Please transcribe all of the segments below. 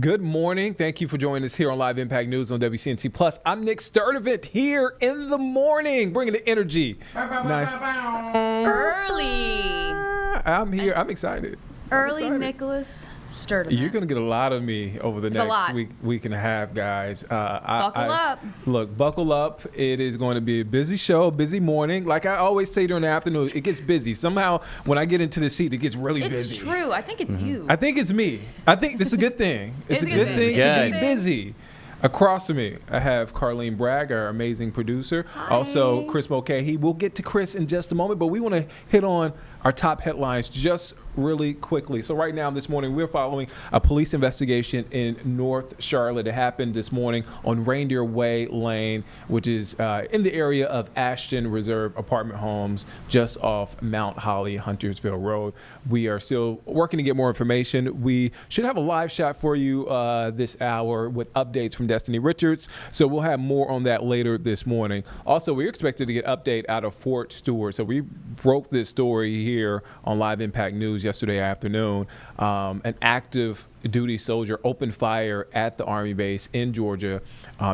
Good morning. Thank you for joining us here on Live Impact News on WCNC Plus. I'm Nick Sturdivant here in the morning, bringing the energy. Early. I'm here. I'm excited. Early Nicholas Sturdivant. You're going to get a lot of me over the next week and a half, guys. Buckle up. Look, buckle up. It is going to be a busy show, busy morning. Like I always say during the afternoon, it gets busy. Somehow, when I get into the seat, it gets really busy. It's true. I think it's you. I think it's me. I think this is a good thing. It's a good thing to be busy. Across from me, I have Carlene Bragg, our amazing producer. Hi. Also, Chris Mulcahy. We'll get to Chris in just a moment, but we want to hit on our top headlines just really quickly. So right now, this morning, we're following a police investigation in North Charlotte. It happened this morning on Reindeer Way Lane, which is in the area of Ashton Reserve apartment homes just off Mount Holly, Huntersville Road. We are still working to get more information. We should have a live shot for you this hour with updates from Destiny Richards. So we'll have more on that later this morning. Also, we're expected to get an update out of Fort Stewart. So we broke this story here on Live Impact News yesterday afternoon. An active duty soldier opened fire at the Army base in Georgia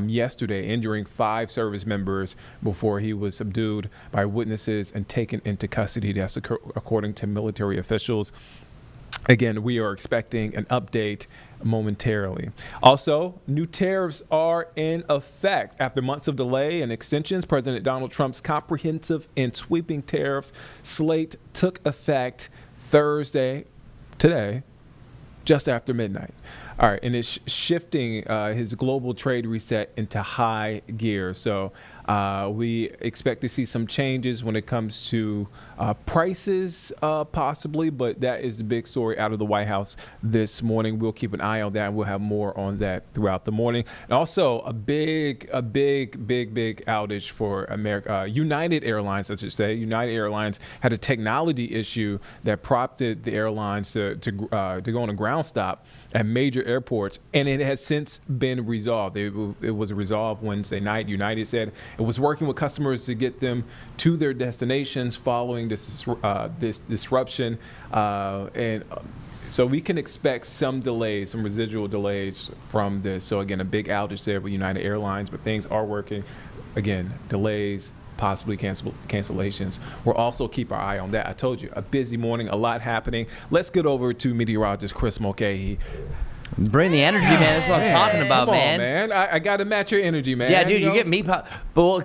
yesterday, injuring 5 service members before he was subdued by witnesses and taken into custody. That's according to military officials. Again, we are expecting an update momentarily. Also, new tariffs are in effect. After months of delay and extensions, President Donald Trump's comprehensive and sweeping tariffs slate took effect Thursday, today, just after midnight. All right, and it's shifting his global trade reset into high gear. So we expect to see some changes when it comes to prices, possibly, but that is the big story out of the White House this morning. We'll keep an eye on that, and we'll have more on that throughout the morning. And also a big outage for America. United Airlines, I should say. United Airlines had a technology issue that prompted the airlines to go on a ground stop at major airports, and it has since been resolved. It was resolved Wednesday night. United said it was working with customers to get them to their destinations following this disruption, and so we can expect some delays, some residual delays from this. So again, a big outage there with United Airlines, but things are working. Again, delays, possibly cancellations. We'll also keep our eye on that. I told you, a busy morning, a lot happening. Let's get over to meteorologist Chris Mulcahy. Bring the energy, man. That's what I'm talking about, Come on, man. I got to match your energy, man. Yeah, dude, you get me. But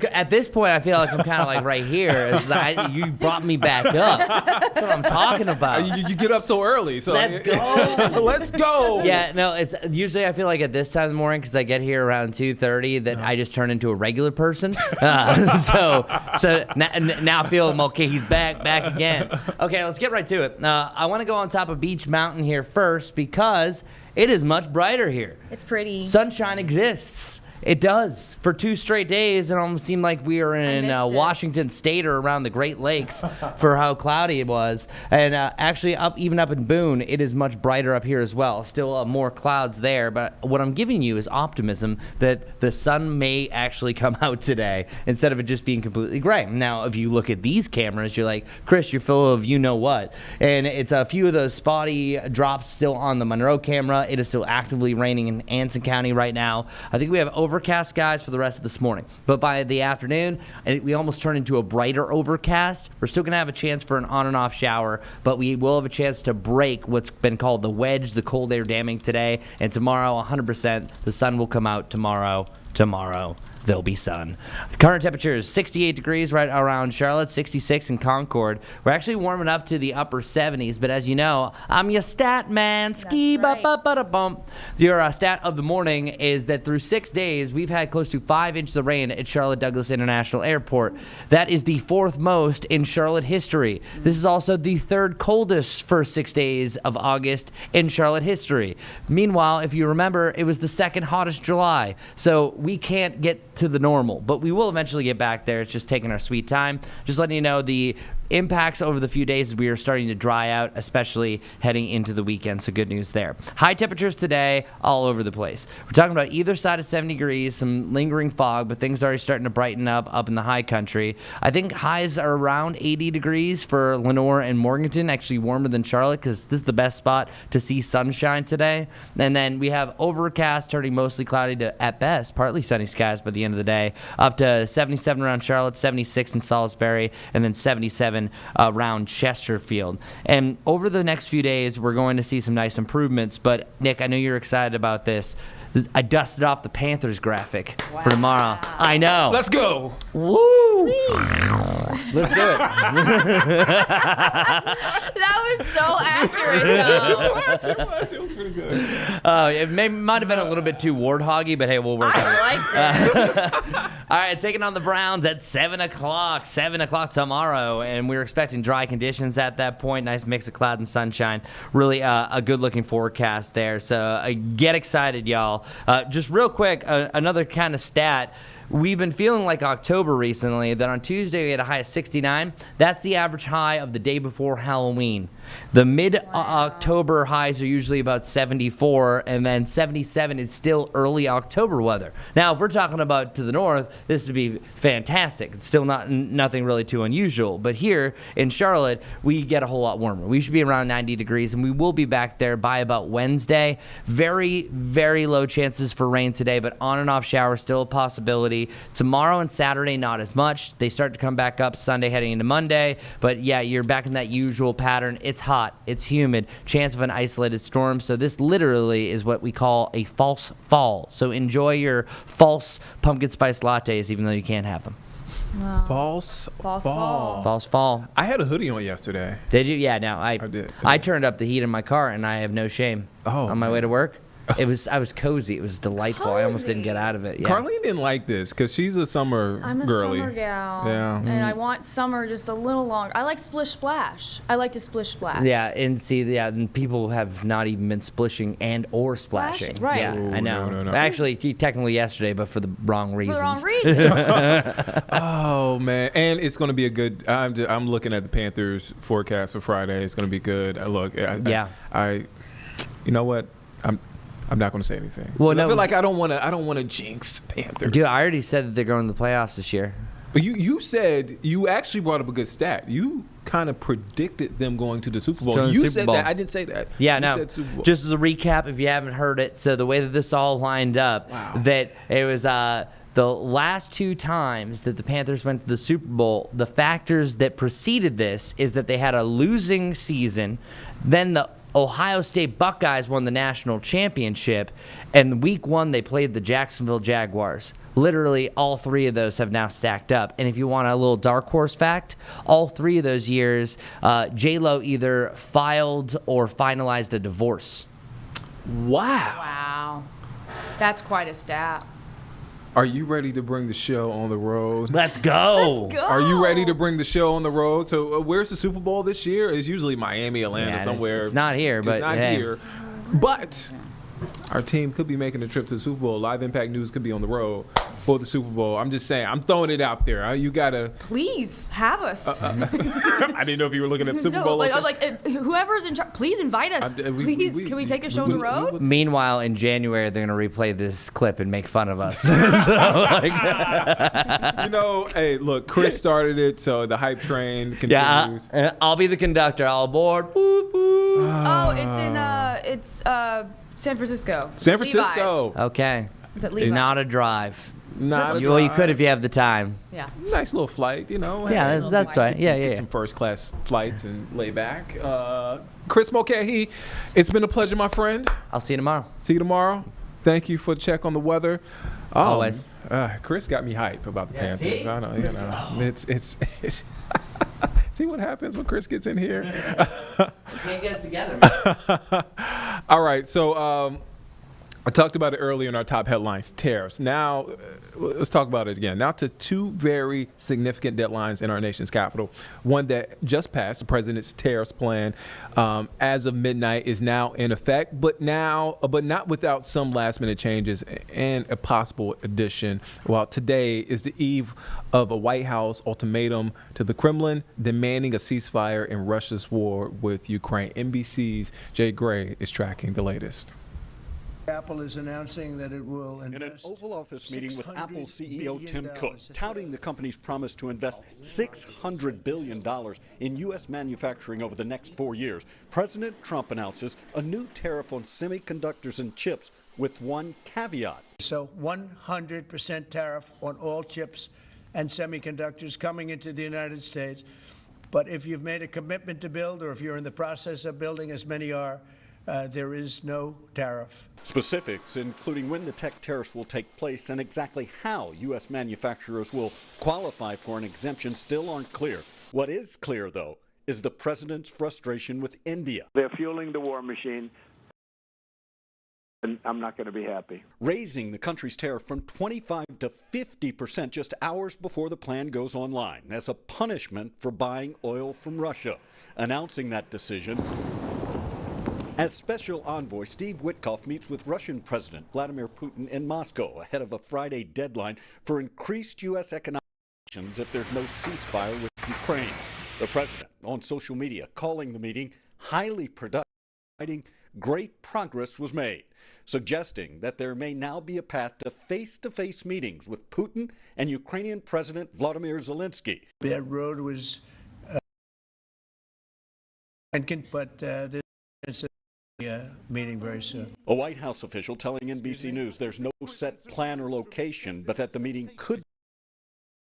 at this point, I feel like I'm kind of like right here. It's like you brought me back up. That's what I'm talking about. You get up so early. So let's go. Let's go. Yeah, no, it's usually I feel like at this time of the morning, because I get here around 2:30, that I just turn into a regular person. So now I feel Mulcahy's back again. Okay, let's get right to it. I want to go on top of Beach Mountain here first because it is much brighter here. It's pretty. Sunshine exists. It does. For 2 straight days, it almost seemed like we were in Washington State or around the Great Lakes for how cloudy it was. And actually, even up in Boone, it is much brighter up here as well. Still more clouds there. But what I'm giving you is optimism that the sun may actually come out today instead of it just being completely gray. Now, if you look at these cameras, you're like, Chris, you're full of you-know-what. And it's a few of those spotty drops still on the Monroe camera. It is still actively raining in Anson County right now. I think we have overcast skies for the rest of this morning, but by the afternoon we almost turn into a brighter overcast. We're still going to have a chance for an on and off shower, but we will have a chance to break what's been called the wedge, the cold air damming today, and tomorrow 100% the sun will come out tomorrow there'll be sun. Current temperature is 68 degrees right around Charlotte, 66 in Concord. We're actually warming up to the upper 70s, but as you know, I'm your stat man. Ski-ba-ba-ba-da-bump. Your stat of the morning is that through 6 days, we've had close to 5 inches of rain at Charlotte Douglas International Airport. That is the 4th most in Charlotte history. This is also the 3rd coldest first 6 days of August in Charlotte history. Meanwhile, if you remember, it was the 2nd hottest July. So we can't get to the normal, but we will eventually get back there. It's just taking our sweet time. Just letting you know the impacts over the few days we are starting to dry out, especially heading into the weekend. So good news there. High temperatures today all over the place. We're talking about either side of 70 degrees, some lingering fog, but things are already starting to brighten up in the high country. I think highs are around 80 degrees for Lenore and Morganton, actually warmer than Charlotte because this is the best spot to see sunshine today. And then we have overcast, turning mostly cloudy to, at best, partly sunny skies by the end of the day, up to 77 around Charlotte, 76 in Salisbury, and then 77 around Chesterfield. And over the next few days, we're going to see some nice improvements. But, Nick, I know you're excited about this. I dusted off the Panthers graphic for tomorrow. I know. Let's go. Woo! Let's do it. That was so accurate, though. It was pretty good. It might have been a little bit too warthoggy, but hey, we'll work on it. I liked it. All right, taking on the Browns at 7 o'clock. 7 o'clock tomorrow, and we're expecting dry conditions at that point. Nice mix of cloud and sunshine. Really a good-looking forecast there. So get excited, y'all. Just real quick, another kind of stat. We've been feeling like October recently, that on Tuesday we had a high of 69. That's the average high of the day before Halloween. The mid-October highs are usually about 74, and then 77 is still early October weather. Now, if we're talking about to the north, this would be fantastic. It's still nothing really too unusual. But here in Charlotte, we get a whole lot warmer. We should be around 90 degrees, and we will be back there by about Wednesday. Very, very low chances for rain today, but on and off showers still a possibility. Tomorrow and Saturday, not as much. They start to come back up Sunday heading into Monday. But yeah, you're back in that usual pattern. It's hot. It's humid. Chance of an isolated storm. So this literally is what we call a false fall. So enjoy your false pumpkin spice lattes, even though you can't have them. Wow. False fall. False fall. I had a hoodie on yesterday. Did you? Yeah, no. I did. I turned up the heat in my car, and I have no shame. Oh, on my man. way to work. I was cozy. It was delightful. I almost didn't get out of it. Yeah. Carlene didn't like this because she's a summer I'm a girly. summer gal. Yeah. And I want summer just a little longer. I like splish splash. I like to splish splash. Yeah, and see, and people have not even been splishing and or splashing. Right. Yeah, Ooh, I know. no. Actually, technically yesterday, but for the wrong For reasons. the wrong reason. Oh man, and it's going to be a good. I'm looking at the Panthers forecast for Friday. It's going to be good. I you know what? I'm not going to say anything. Well, I no, feel like I don't want to jinx Panthers. Dude, I already said that they're going to the playoffs this year. But you said you actually brought up a good stat. You kind of predicted them going to the Super Bowl. Going to the You Super said Bowl. that. I didn't say that. Yeah, You no. said Super Bowl. Just as a recap, if you haven't heard it, so the way that this all lined up, Wow. that it was the last two times that the Panthers went to the Super Bowl, the factors that preceded this is that they had a losing season, then the Ohio State Buckeyes won the national championship, and week one they played the Jacksonville Jaguars. Literally, all three of those have now stacked up. And if you want a little dark horse fact, all three of those years, J-Lo either filed or finalized a divorce. Wow. Wow. That's quite a stat. Are you ready to bring the show on the road? Let's go. Let's go. Are you ready to bring the show on the road? So where's the Super Bowl this year? It's usually Miami, Atlanta, Yeah, somewhere. it's not here, but it's not hey. here. But our team could be making a trip to the Super Bowl. Live Impact News could be on the road for the Super Bowl. I'm just saying. I'm throwing it out there. You gotta. Please have us. I didn't know if you were looking at Super no, Bowl. like whoever's in charge, please invite us. Please, can we take a show on the road? Meanwhile, in January, they're going to replay this clip and make fun of us. Hey, look, Chris started it, so the hype train Yeah, continues. I'll be the conductor. I'll board. Boop, boop. Oh, it's San Francisco. San Francisco. Levi's. Okay. It's at Levi's. Not a drive. Not a Well, you drive. could if you have the time. Yeah. Nice little flight, Yeah, Hey, that's right. Yeah, get yeah. some first class flights and lay back. Chris Mulcahy, it's been a pleasure, my friend. I'll see you tomorrow. See you tomorrow. Thank you for the check on the weather. Always. Chris got me hype about the Panthers. see? I know, it's see what happens when Chris gets in here. Can't get us together, man. All right, so I talked about it earlier in our top headlines, tariffs. Now, let's talk about it again. Now to two very significant deadlines in our nation's capital. One that just passed, the president's tariffs plan, as of midnight, is now in effect, but not without some last-minute changes and a possible addition. Well, today is the eve of a White House ultimatum to the Kremlin demanding a ceasefire in Russia's war with Ukraine. NBC's Jay Gray is tracking the latest. Apple is announcing that it will invest in an Oval Office meeting with Apple CEO Tim Cook, touting the company's promise to invest $600 billion in U.S. manufacturing over the next 4 years. President Trump announces a new tariff on semiconductors and chips with one caveat. So 100% tariff on all chips and semiconductors coming into the United States. But if you've made a commitment to build, or if you're in the process of building, as many are, there is no tariff. Specifics, including when the tech tariffs will take place and exactly how U.S. manufacturers will qualify for an exemption, still aren't clear. What is clear, though, is the president's frustration with India. They're fueling the war machine, and I'm not going to be happy. Raising the country's tariff from 25 to 50% just hours before the plan goes online as a punishment for buying oil from Russia. Announcing that decision, as Special Envoy Steve Witkoff meets with Russian President Vladimir Putin in Moscow ahead of a Friday deadline for increased U.S. economic sanctions if there's no ceasefire with Ukraine. The president on social media calling the meeting highly productive, writing great progress was made, suggesting that there may now be a path to face-to-face meetings with Putin and Ukrainian President Vladimir Zelensky. That road was, there's meeting very soon. A White House official telling NBC News there's no set plan or location, but that the meeting could take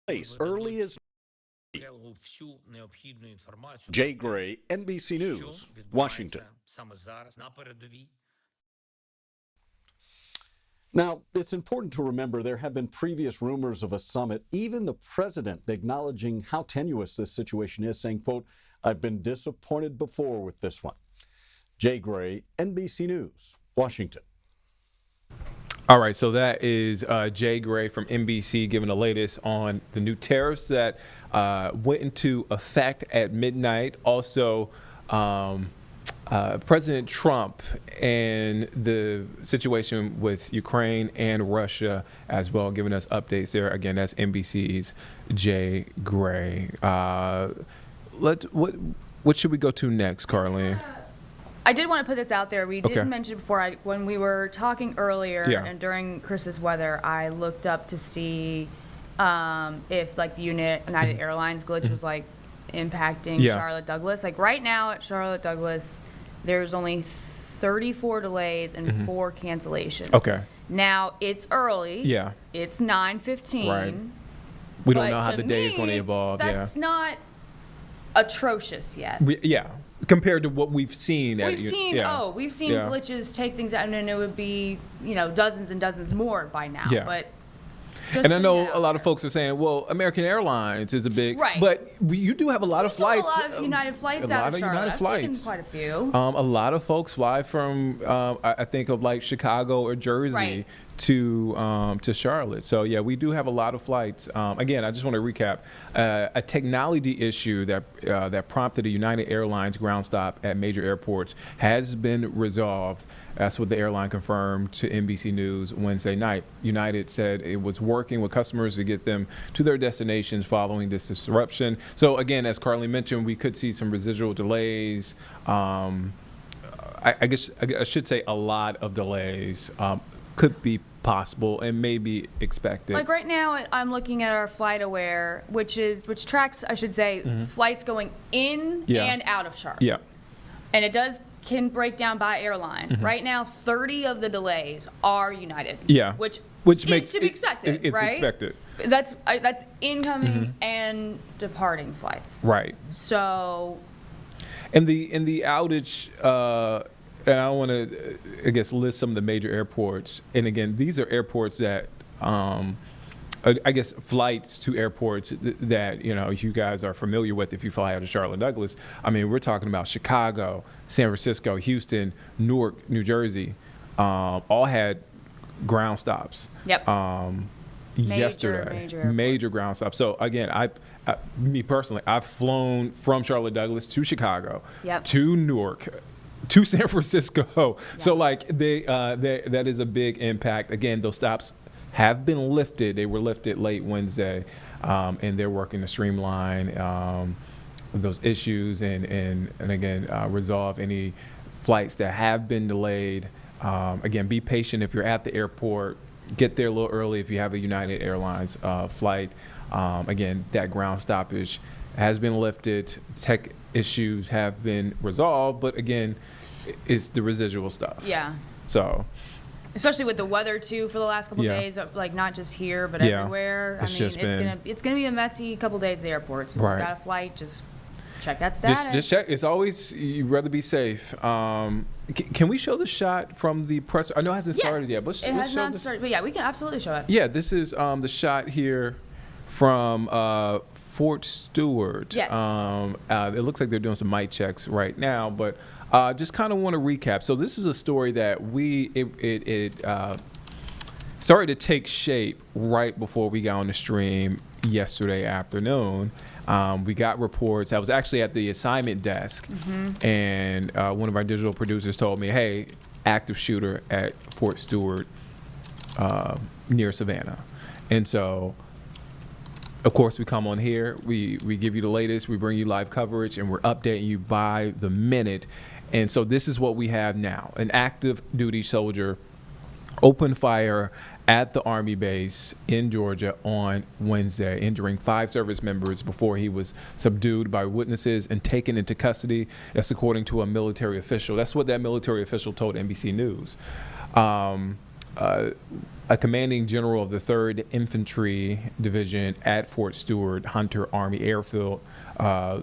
place early as Jay Gray, NBC News, Washington. Now, it's important to remember there have been previous rumors of a summit, even the president acknowledging how tenuous this situation is, saying, quote, "I've been disappointed before with this one." Jay Gray, NBC News, Washington. All right, so that is Jay Gray from NBC giving the latest on the new tariffs that went into effect at midnight. Also, President Trump and the situation with Ukraine and Russia as well, giving us updates there. Again, that's NBC's Jay Gray. What should we go to next, Carlene? I did want to put this out there. We did mention before, when we were talking earlier and during Chris's weather, I looked up to see if like the United Airlines glitch was like impacting Charlotte Douglas. Like right now at Charlotte Douglas, there's only 34 delays and 4 cancellations. Okay. Now it's early. Yeah. It's 9:15. Right. We don't know how the day is going to evolve. That's not atrocious yet. Compared to what we've seen. We've seen glitches take things out, and then it would be, dozens and dozens more by now. Yeah. But and I know a lot of folks are saying, well, American Airlines is a big, but you do have a lot of flights. A lot of United flights out of Charlotte. I've taken quite a few. A lot of folks fly from, I think of like Chicago or Jersey to Charlotte. So yeah, we do have a lot of flights. Again, I just want to recap a technology issue that prompted a United Airlines ground stop at major airports has been resolved. That's what the airline confirmed to NBC News Wednesday night. United said it was working with customers to get them to their destinations following this disruption. So again, as Carly mentioned, we could see some residual delays. I guess I should say a lot of delays could be possible and maybe expected. Like right now, I'm looking at our FlightAware, which tracks, I should say, flights going in and out of Charlotte. Yeah. And it can break down by airline. Right now, 30 of the delays are United. Yeah. Which makes to be expected. It's right? expected. That's incoming and departing flights. Right. So. And the outage. And I want to, I guess, list some of the major airports. And again, these are airports that, I guess, flights to airports that, you guys are familiar with if you fly out of Charlotte Douglas. I mean, we're talking about Chicago, San Francisco, Houston, Newark, New Jersey, all had ground stops. Yep. Yesterday, major ground stops. So again, me personally, I've flown from Charlotte Douglas to Chicago, to Newark, to San Francisco. So like that is a big impact. Again, those stops have been lifted. They were lifted late Wednesday, and they're working to streamline those issues and again resolve any flights that have been delayed. Again, be patient if you're at the airport. Get there a little early if you have a United Airlines flight. Again, that ground stoppage has been lifted. Tech issues have been resolved, but again, it's the residual stuff. Yeah. So, especially with the weather too for the last couple days, like not just here but everywhere. It's gonna be a messy couple days at the airport. So if you got a flight, just check that status. Just check. It's always, you'd rather be safe. Can we show the shot from the press? I know it hasn't started yet, but it has not started. But yeah, we can absolutely show it. Yeah, this is the shot here from Fort Stewart. Yes. It looks like they're doing some mic checks right now, but just kind of want to recap. So this is a story that it started to take shape right before we got on the stream yesterday afternoon. We got reports. I was actually at the assignment desk, and one of our digital producers told me, hey, active shooter at Fort Stewart near Savannah. And so, of course, we come on here. We give you the latest. We bring you live coverage, and we're updating you by the minute. And so this is what we have now. An active duty soldier opened fire at the Army base in Georgia on Wednesday, injuring 5 service members before he was subdued by witnesses and taken into custody. That's according to a military official. That's what that military official told NBC News. A commanding general of the 3rd Infantry Division at Fort Stewart Hunter Army Airfield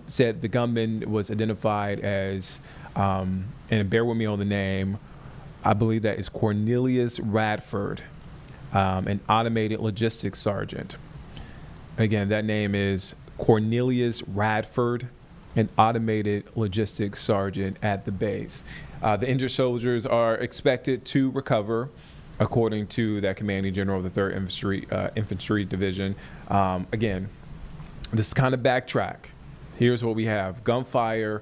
said the gunman was identified as, and bear with me on the name, I believe that is Cornelius Radford, an automated logistics sergeant. Again, that name is Cornelius Radford, an automated logistics sergeant at the base. The injured soldiers are expected to recover, according to that commanding general of the 3rd Infantry Division. Again, just kind of backtrack. Here's what we have. Gunfire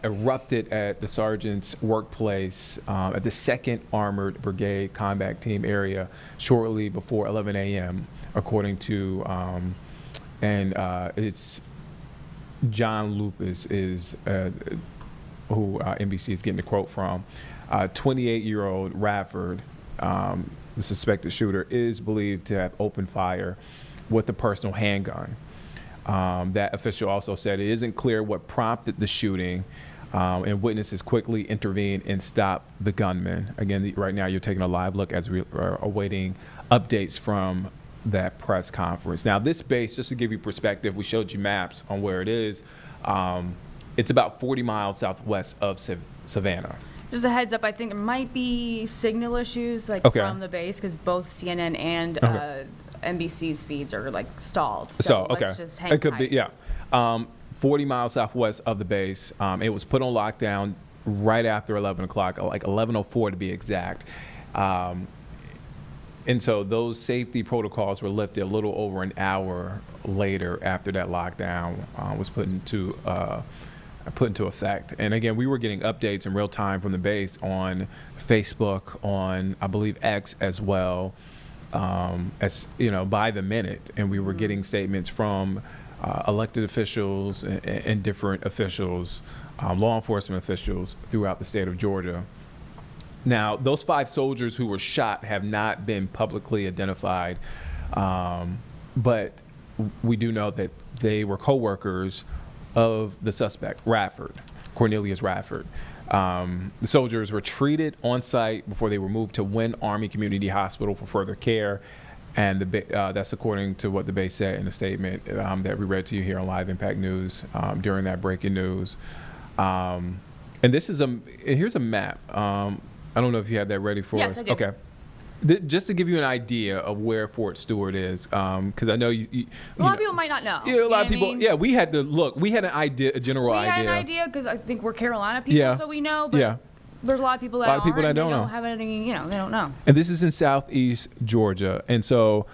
erupted at the sergeant's workplace at the 2nd Armored Brigade Combat Team area shortly before 11 a.m., according to, it's John Lupus is who NBC is getting the quote from. 28-year-old Radford, the suspected shooter, is believed to have opened fire with a personal handgun. That official also said it isn't clear what prompted the shooting, and witnesses quickly intervened and stopped the gunman. Again, right now you're taking a live look as we are awaiting updates from that press conference. Now, this base, just to give you perspective, we showed you maps on where it is. It's about 40 miles southwest of Savannah. Just a heads up, I think there might be signal issues from the base because both CNN and NBC's feeds are stalled. So let's just hang tight. 40 miles southwest of the base. It was put on lockdown right after 11 o'clock, like 11:04 to be exact. And so those safety protocols were lifted a little over an hour later after that lockdown was put into effect. And again, we were getting updates in real time from the base on Facebook, on I believe X as well, as by the minute. And we were getting statements from elected officials and different officials, law enforcement officials throughout the state of Georgia. Now, those 5 soldiers who were shot have not been publicly identified, but we do know that they were co-workers of the suspect, Cornelius Radford. The soldiers were treated on site before they were moved to Wynn Army Community Hospital for further care, and that's according to what the base said in a statement that we read to you here on Live Impact News during that breaking news. And this is here's a map. I don't know if you have that ready for us. I do. Okay. Just to give you an idea of where Fort Stewart is, because I know a lot of people might not know. Yeah, a lot of people. Yeah, we had to look. We had an idea, a general idea. We had an idea because I think we're Carolina people, so we know. But There's a lot of people that don't know. Have any, they don't know. And this is in southeast Georgia, and so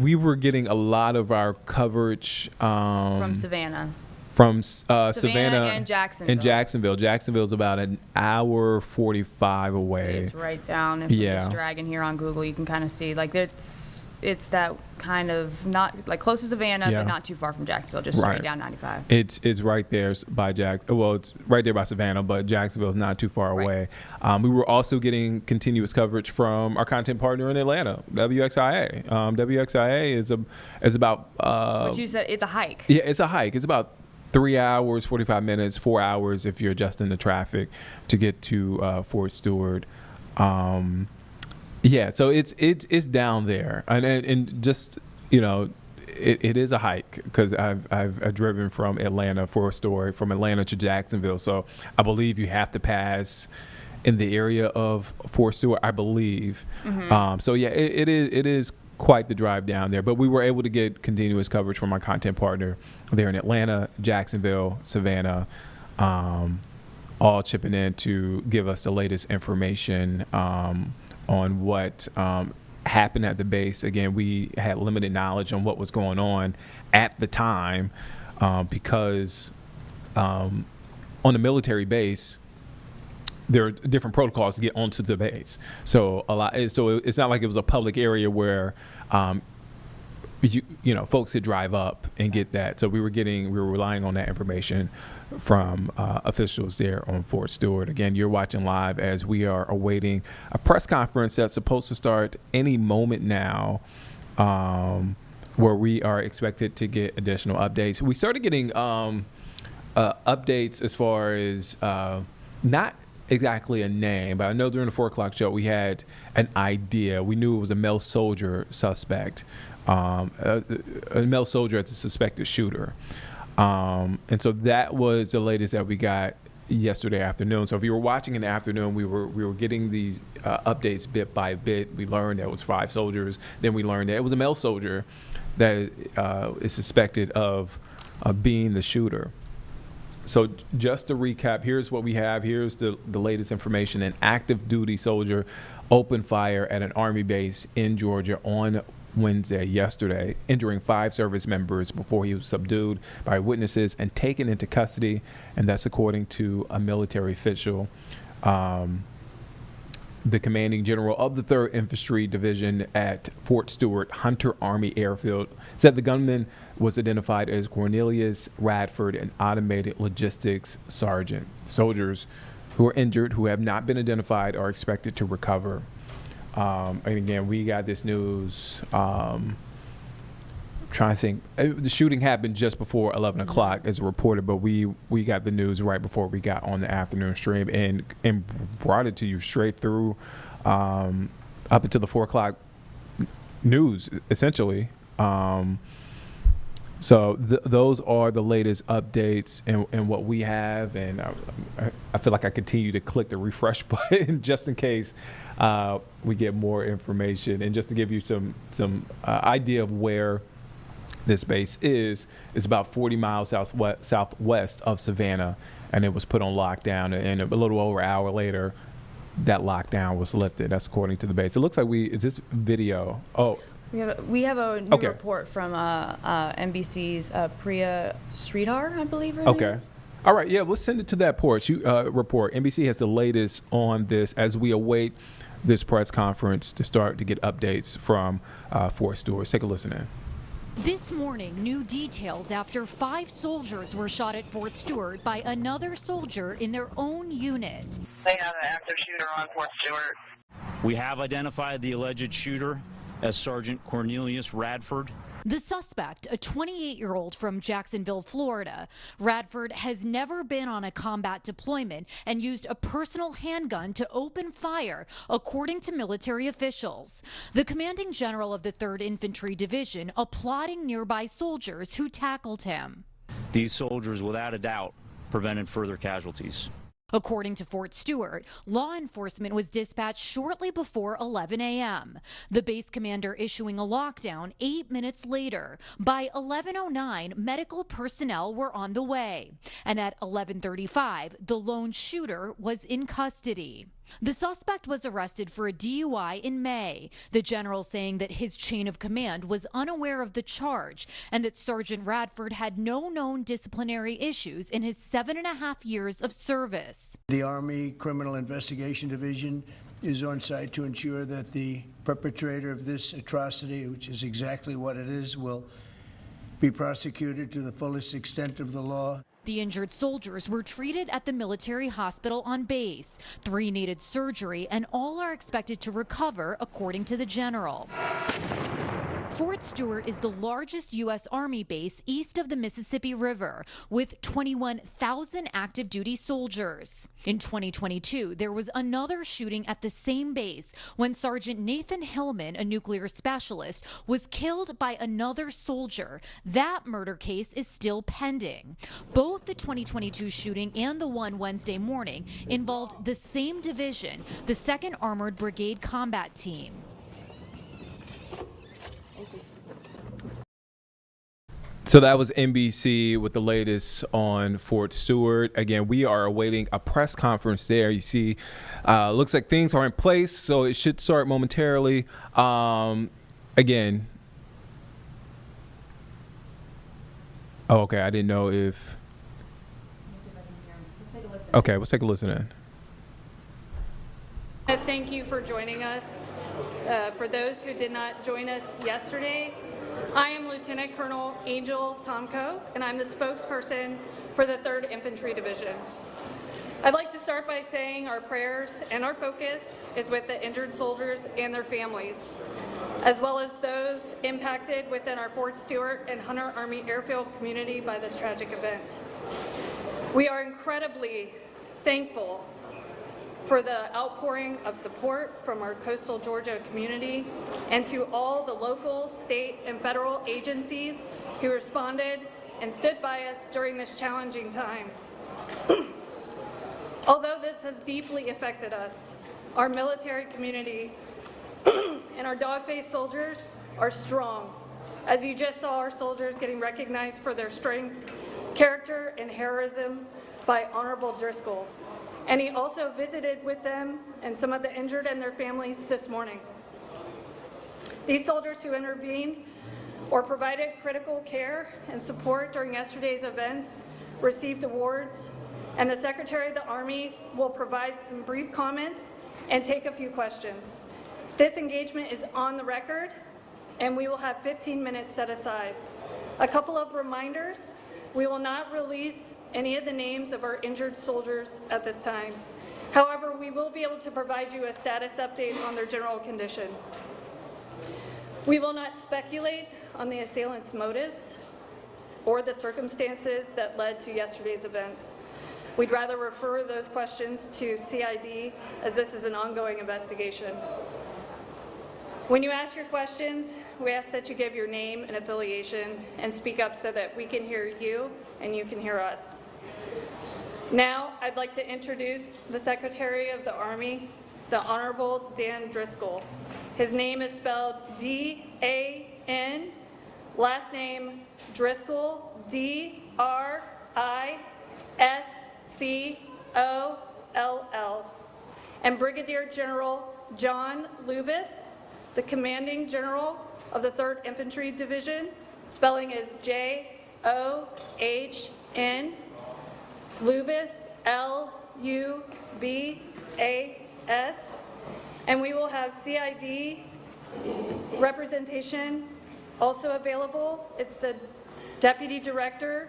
we were getting a lot of our coverage From Savannah. From Savannah and Jacksonville. Jacksonville's about an hour 45 away. See, it's right down. If you're just dragging here on Google, you can kind of see like it's that kind of not like close to Savannah, but not too far from Jacksonville, just straight down 95. It's right there by it's right there by Savannah, but Jacksonville's not too far away. We were also getting continuous coverage from our content partner in Atlanta, WXIA. WXIA is about. But you said it's a hike. Yeah, it's a hike. It's about 3 hours, 45 minutes, 4 hours if you're adjusting the traffic to get to Fort Stewart. Yeah, so it's down there, and just it is a hike because I've driven from Atlanta for a story from Atlanta to Jacksonville, so I believe you have to pass in the area of Fort Stewart, I believe. So yeah, it is quite the drive down there, but we were able to get continuous coverage from our content partner there in Atlanta, Jacksonville, Savannah, all chipping in to give us the latest information on what happened at the base. Again, we had limited knowledge on what was going on at the time because on the military base, there are different protocols to get onto the base. So it's not like it was a public area where folks could drive up and get that. So we were relying on that information from officials there on Fort Stewart. Again, you're watching live as we are awaiting a press conference that's supposed to start any moment now, where we are expected to get additional updates. We started getting updates as far as not exactly a name, but I know during the 4 o'clock show we had an idea. We knew it was a male soldier suspect, a male soldier as a suspected shooter. And so that was the latest that we got yesterday afternoon. So if you were watching in the afternoon, we were getting these updates bit by bit. We learned that it was 5 soldiers. Then we learned that it was a male soldier that is suspected of being the shooter. So just to recap, here's what we have. Here's the latest information. An active duty soldier opened fire at an Army base in Georgia on yesterday, injuring 5 service members before he was subdued by witnesses and taken into custody. And that's according to a military official. The commanding general of the 3rd Infantry Division at Fort Stewart Hunter Army Airfield said the gunman was identified as Cornelius Radford, an automated logistics sergeant. Soldiers who are injured, who have not been identified, are expected to recover. And again, we got this news. Trying to think, the shooting happened just before 11 o'clock as reported, but we got the news right before we got on the afternoon stream and brought it to you straight through up until the 4 o'clock news, essentially. So those are the latest updates and what we have, and I feel like I continue to click the refresh button just in case we get more information, and just to give you some idea of where this base is about 40 miles southwest of Savannah, and it was put on lockdown, and a little over an hour later that lockdown was lifted. That's according to the base. It looks like is this video? We have a new report from NBC's Priya Sridhar, I believe her name is. All right, yeah, let's send it to that report. NBC has the latest on this as we await this press conference to start to get updates from Fort Stewart. Take a listen in. This morning, new details after 5 soldiers were shot at Fort Stewart by another soldier in their own unit. They have an active shooter on Fort Stewart. We have identified the alleged shooter as Sergeant Cornelius Radford. The suspect, a 28-year-old from Jacksonville, Florida. Radford has never been on a combat deployment and used a personal handgun to open fire, according to military officials. The commanding general of the 3rd Infantry Division applauding nearby soldiers who tackled him. These soldiers, without a doubt, prevented further casualties. According to Fort Stewart, law enforcement was dispatched shortly before 11 a.m., the base commander issuing a lockdown 8 minutes later. By 11:09, medical personnel were on the way, and at 11:35, the lone shooter was in custody. The suspect was arrested for a DUI in May, the general saying that his chain of command was unaware of the charge and that Sergeant Radford had no known disciplinary issues in his 7.5 years of service. The Army Criminal Investigation Division is on site to ensure that the perpetrator of this atrocity, which is exactly what it is, will be prosecuted to the fullest extent of the law. The injured soldiers were treated at the military hospital on base. 3 needed surgery, and all are expected to recover, according to the general. Fort Stewart is the largest U.S. Army base east of the Mississippi River, with 21,000 active duty soldiers. In 2022, there was another shooting at the same base when Sergeant Nathan Hillman, a nuclear specialist, was killed by another soldier. That murder case is still pending. Both the 2022 shooting and the one Wednesday morning involved the same division, the 2nd Armored Brigade Combat Team. So that was NBC with the latest on Fort Stewart. Again, we are awaiting a press conference there. You see, looks like things are in place, so it should start momentarily. Again. Oh, okay. I didn't know if. Okay, let's take a listen in. Thank you for joining us. For those who did not join us yesterday, I am Lieutenant Colonel Angel Tomko, and I'm the spokesperson for the 3rd Infantry Division. I'd like to start by saying our prayers and our focus is with the injured soldiers and their families, as well as those impacted within our Fort Stewart and Hunter Army Airfield community by this tragic event. We are incredibly thankful for the outpouring of support from our coastal Georgia community and to all the local, state, and federal agencies who responded and stood by us during this challenging time. Although this has deeply affected us, our military community and our dog-faced soldiers are strong. As you just saw, our soldiers getting recognized for their strength, character, and heroism by Honorable Driscoll. And he also visited with them and some of the injured and their families this morning. These soldiers who intervened or provided critical care and support during yesterday's events received awards, and the Secretary of the Army will provide some brief comments and take a few questions. This engagement is on the record, and we will have 15 minutes set aside. A couple of reminders: we will not release any of the names of our injured soldiers at this time. However, we will be able to provide you a status update on their general condition. We will not speculate on the assailant's motives or the circumstances that led to yesterday's events. We'd rather refer those questions to CID, as this is an ongoing investigation. When you ask your questions, we ask that you give your name and affiliation and speak up so that we can hear you and you can hear us. Now, I'd like to introduce the Secretary of the Army, the Honorable Dan Driscoll. His name is spelled D-A-N, last name Driscoll, D-R-I-S-C-O-L-L, and Brigadier General John Lubis, the Commanding General of the 3rd Infantry Division. Spelling is J-O-H-N, Lubis, L-U-B-A-S. And we will have CID representation also available. It's the Deputy Director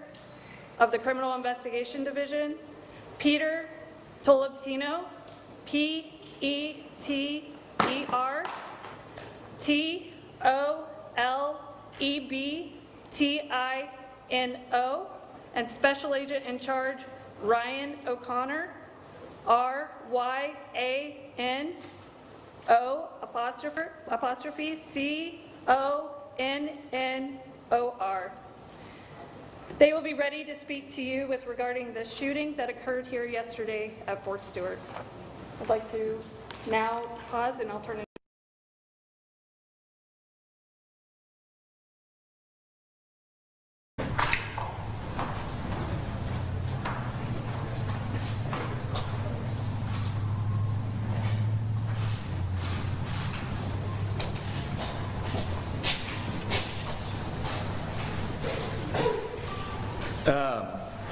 of the Criminal Investigation Division, Peter Tolentino, P-E-T-E-R, T-O-L-E-B-T-I-N-O, and Special Agent in Charge Ryan O'Connor, R-Y-A-N-O apostrophe C-O-N-N-O-R. They will be ready to speak to you with regarding the shooting that occurred here yesterday at Fort Stewart. I'd like to now pause and I'll turn it.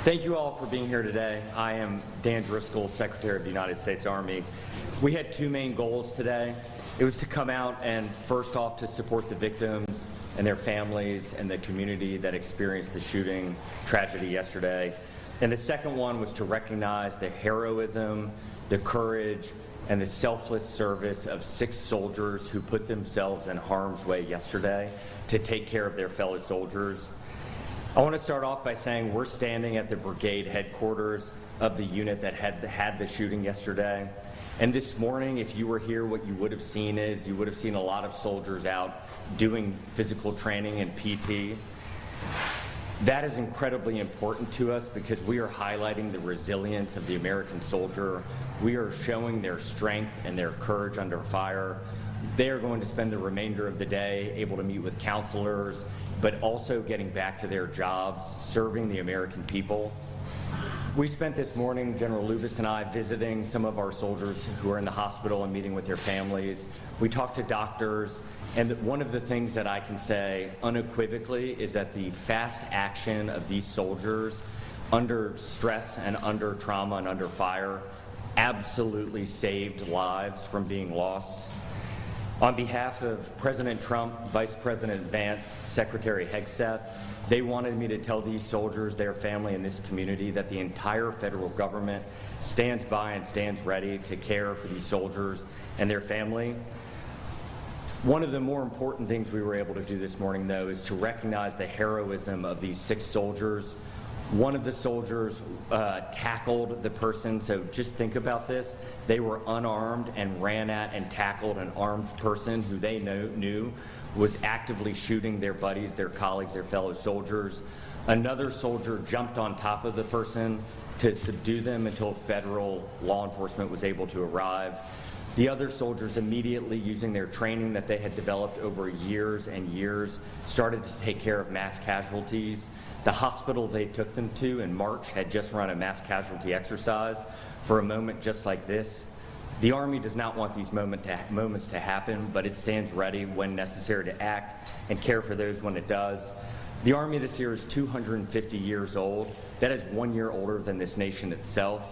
Thank you all for being here today. I am Dan Driscoll, Secretary of the United States Army. We had two main goals today. It was to come out and first off to support the victims and their families and the community that experienced the shooting tragedy yesterday. And the second one was to recognize the heroism, the courage, and the selfless service of 6 soldiers who put themselves in harm's way yesterday to take care of their fellow soldiers. I want to start off by saying we're standing at the brigade headquarters of the unit that had the shooting yesterday. And this morning, if you were here, what you would have seen is you would have seen a lot of soldiers out doing physical training and PT. That is incredibly important to us because we are highlighting the resilience of the American soldier. We are showing their strength and their courage under fire. They are going to spend the remainder of the day able to meet with counselors, but also getting back to their jobs, serving the American people. We spent this morning, General Lubis and I, visiting some of our soldiers who are in the hospital and meeting with their families. We talked to doctors, and one of the things that I can say unequivocally is that the fast action of these soldiers under stress and under trauma and under fire absolutely saved lives from being lost. On behalf of President Trump, Vice President Vance, Secretary Hegseth, they wanted me to tell these soldiers, their family, and this community that the entire federal government stands by and stands ready to care for these soldiers and their family. One of the more important things we were able to do this morning, though, is to recognize the heroism of these 6 soldiers. One of the soldiers tackled the person, so just think about this. They were unarmed and ran at and tackled an armed person who they knew was actively shooting their buddies, their colleagues, their fellow soldiers. Another soldier jumped on top of the person to subdue them until federal law enforcement was able to arrive. The other soldiers, immediately using their training that they had developed over years and years, started to take care of mass casualties. The hospital they took them to in March had just run a mass casualty exercise for a moment just like this. The Army does not want these moments to happen, but it stands ready when necessary to act and care for those when it does. The Army this year is 250 years old. That is 1 year older than this nation itself.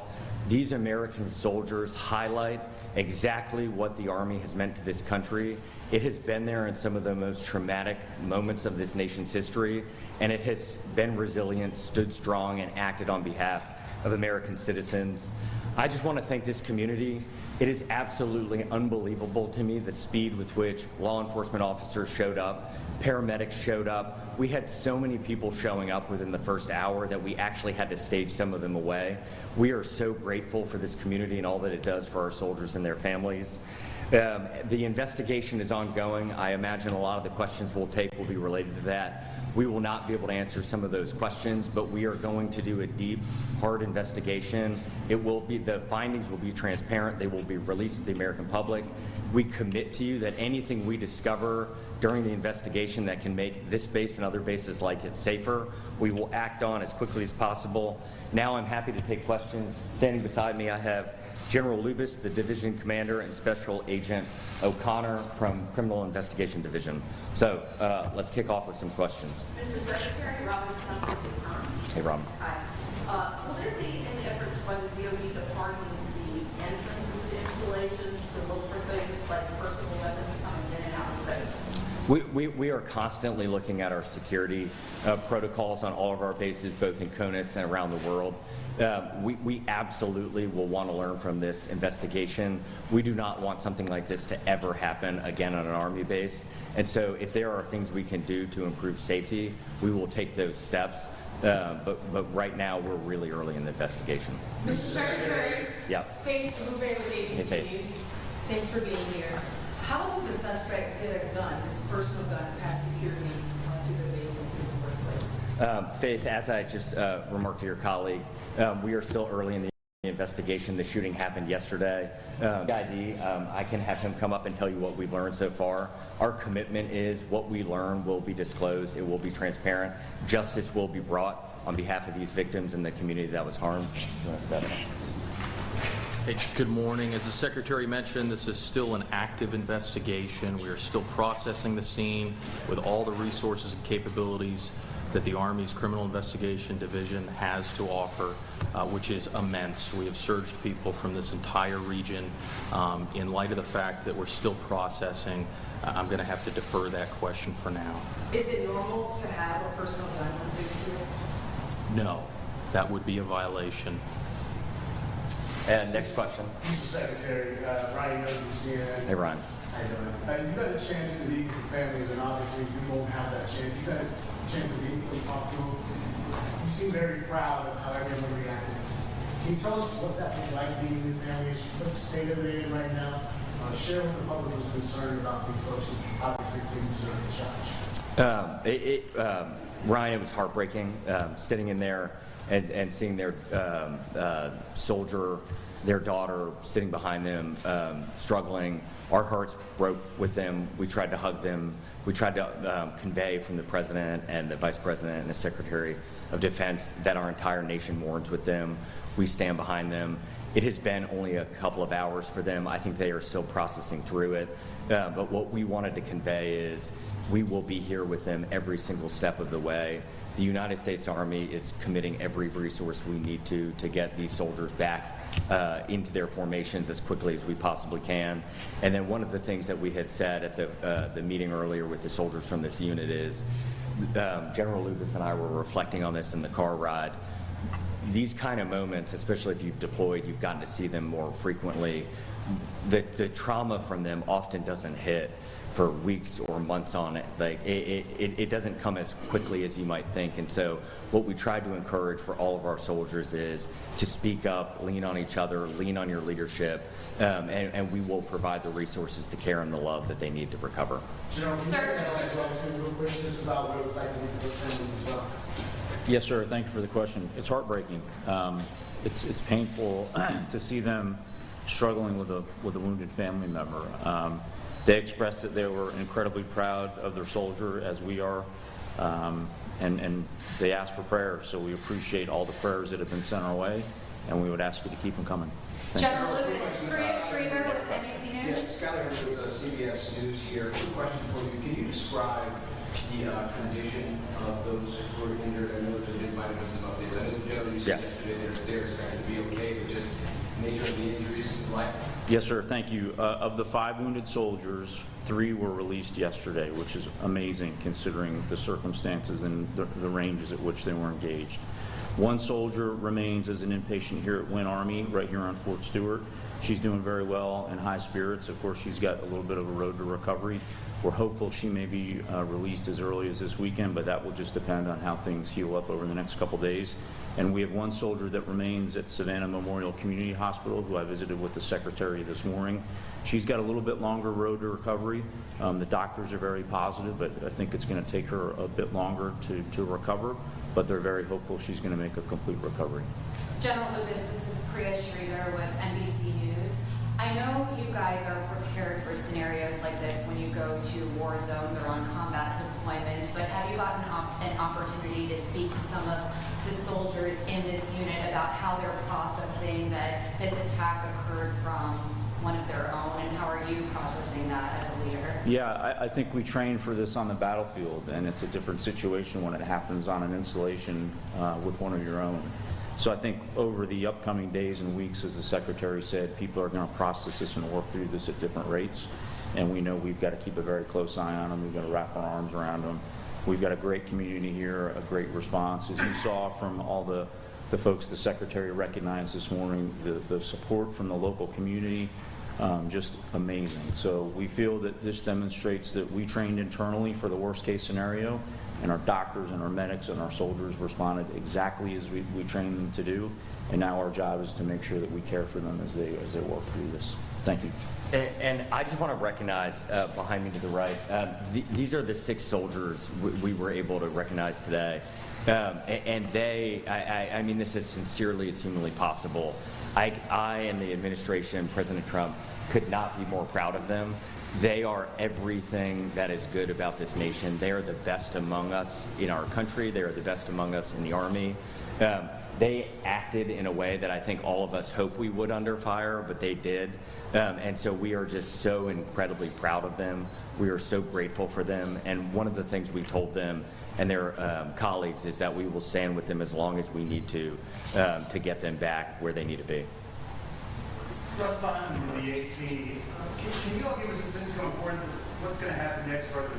These American soldiers highlight exactly what the Army has meant to this country. It has been there in some of the most traumatic moments of this nation's history, and it has been resilient, stood strong, and acted on behalf of American citizens. I just want to thank this community. It is absolutely unbelievable to me the speed with which law enforcement officers showed up, paramedics showed up. We had so many people showing up within the first hour that we actually had to stage some of them away. We are so grateful for this community and all that it does for our soldiers and their families. The investigation is ongoing. I imagine a lot of the questions we'll take will be related to that. We will not be able to answer some of those questions, but we are going to do a deep, hard investigation. The findings will be transparent. They will be released to the American public. We commit to you that anything we discover during the investigation that can make this base and other bases like it safer, we will act on as quickly as possible. Now I'm happy to take questions. Standing beside me, I have General Lubis, the Division Commander, and Special Agent O'Connor from Criminal Investigation Division. So let's kick off with some questions. Mr. Secretary, Robin O'Connor. Hey, Robin. Hi. Will there be any efforts by the DOD to harden the entrances to installations to look for things like personal weapons coming in and out of base? We are constantly looking at our security protocols on all of our bases, both in CONUS and around the world. We absolutely will want to learn from this investigation. We do not want something like this to ever happen again on an Army base. And so if there are things we can do to improve safety, we will take those steps. But right now, we're really early in the investigation. Mr. Secretary. Yeah. Faith Blueberry with ABC News. Thanks for being here. How will the suspect get a gun, his personal gun, past security onto the base and to his workplace? Faith, as I just remarked to your colleague, we are still early in the investigation. The shooting happened yesterday. I can have him come up and tell you what we've learned so far. Our commitment is what we learn will be disclosed. It will be transparent. Justice will be brought on behalf of these victims and the community that was harmed. Hey, good morning. As the Secretary mentioned, this is still an active investigation. We are still processing the scene with all the resources and capabilities that the Army's Criminal Investigation Division has to offer, which is immense. We have surged people from this entire region. In light of the fact that we're still processing, I'm going to have to defer that question for now. Is it normal to have a personal gun on video? No, that would be a violation. And next question. Mr. Secretary, Ryan WCNC. Hey, Ryan. How you doing? You got a chance to meet with the families, and obviously you won't have that chance. You got a chance to meet and talk to them. You seem very proud of how everyone reacted. Can you tell us what that was like being with families? What state are they in right now? Share with the public who's concerned about the folks who obviously things are in charge. Ryan, it was heartbreaking sitting in there and seeing their soldier, their daughter sitting behind them, struggling. Our hearts broke with them. We tried to hug them. We tried to convey from the President and the Vice President and the Secretary of Defense that our entire nation mourns with them. We stand behind them. It has been only a couple of hours for them. I think they are still processing through it. But what we wanted to convey is we will be here with them every single step of the way. The United States Army is committing every resource we need to get these soldiers back into their formations as quickly as we possibly can. And then one of the things that we had said at the meeting earlier with the soldiers from this unit is, General Lucas and I were reflecting on this in the car ride. These kind of moments, especially if you've deployed, you've gotten to see them more frequently. The trauma from them often doesn't hit for weeks or months on it. Like it doesn't come as quickly as you might think. And so what we try to encourage for all of our soldiers is to speak up, lean on each other, lean on your leadership, and we will provide the resources, the care, and the love that they need to recover. General, can you ask that question real quick, just about what it was like to meet with those families as well? Yes, sir. Thank you for the question. It's heartbreaking. It's painful to see them struggling with a wounded family member. They expressed that they were incredibly proud of their soldier, as we are, and they asked for prayers. So we appreciate all the prayers that have been sent our way, and we would ask you to keep them coming. General Lucas, Maria Streamer with NBC News. Yes, Scott Evans with CBS News here. Two questions for you. Can you describe the condition of those who are injured? I know there's been vitamins about this. I know generally you said yesterday they're expected to be okay, but just nature of the injuries and life. Yes, sir. Thank you. Of the 5 wounded soldiers, 3 were released yesterday, which is amazing considering the circumstances and the ranges at which they were engaged. 1 soldier remains as an inpatient here at Wynn Army, right here on Fort Stewart. She's doing very well and high spirits. Of course, she's got a little bit of a road to recovery. We're hopeful she may be released as early as this weekend, but that will just depend on how things heal up over the next couple days. And we have 1 soldier that remains at Savannah Memorial Community Hospital, who I visited with the Secretary this morning. She's got a little bit longer road to recovery. The doctors are very positive, but I think it's going to take her a bit longer to recover, but they're very hopeful she's going to make a complete recovery. General Lucas, this is Priya Sridhar with NBC News. I know you guys are prepared for scenarios like this when you go to war zones or on combat deployments, but have you gotten an opportunity to speak to some of the soldiers in this unit about how they're processing that this attack occurred from one of their own, and how are you processing that as a leader? Yeah, I think we train for this on the battlefield, and it's a different situation when it happens on an installation with one of your own. So I think over the upcoming days and weeks, as the Secretary said, people are going to process this and work through this at different rates. And we know we've got to keep a very close eye on them. We've got to wrap our arms around them. We've got a great community here, a great response. As you saw from all the folks the Secretary recognized this morning, the support from the local community, just amazing. So we feel that this demonstrates that we trained internally for the worst case scenario, and our doctors and our medics and our soldiers responded exactly as we trained them to do. And now our job is to make sure that we care for them as they work through this. Thank you. And I just want to recognize behind me to the right, these are the 6 soldiers we were able to recognize today. And they, I mean this as sincerely as humanly possible. I and the administration, President Trump, could not be more proud of them. They are everything that is good about this nation. They are the best among us in our country. They are the best among us in the Army. They acted in a way that I think all of us hope we would under fire, but they did. And so we are just so incredibly proud of them. We are so grateful for them. And one of the things we told them and their colleagues is that we will stand with them as long as we need to get them back where they need to be. Russ, behind the AP, can you all give us a sense going forward what's going to happen next for the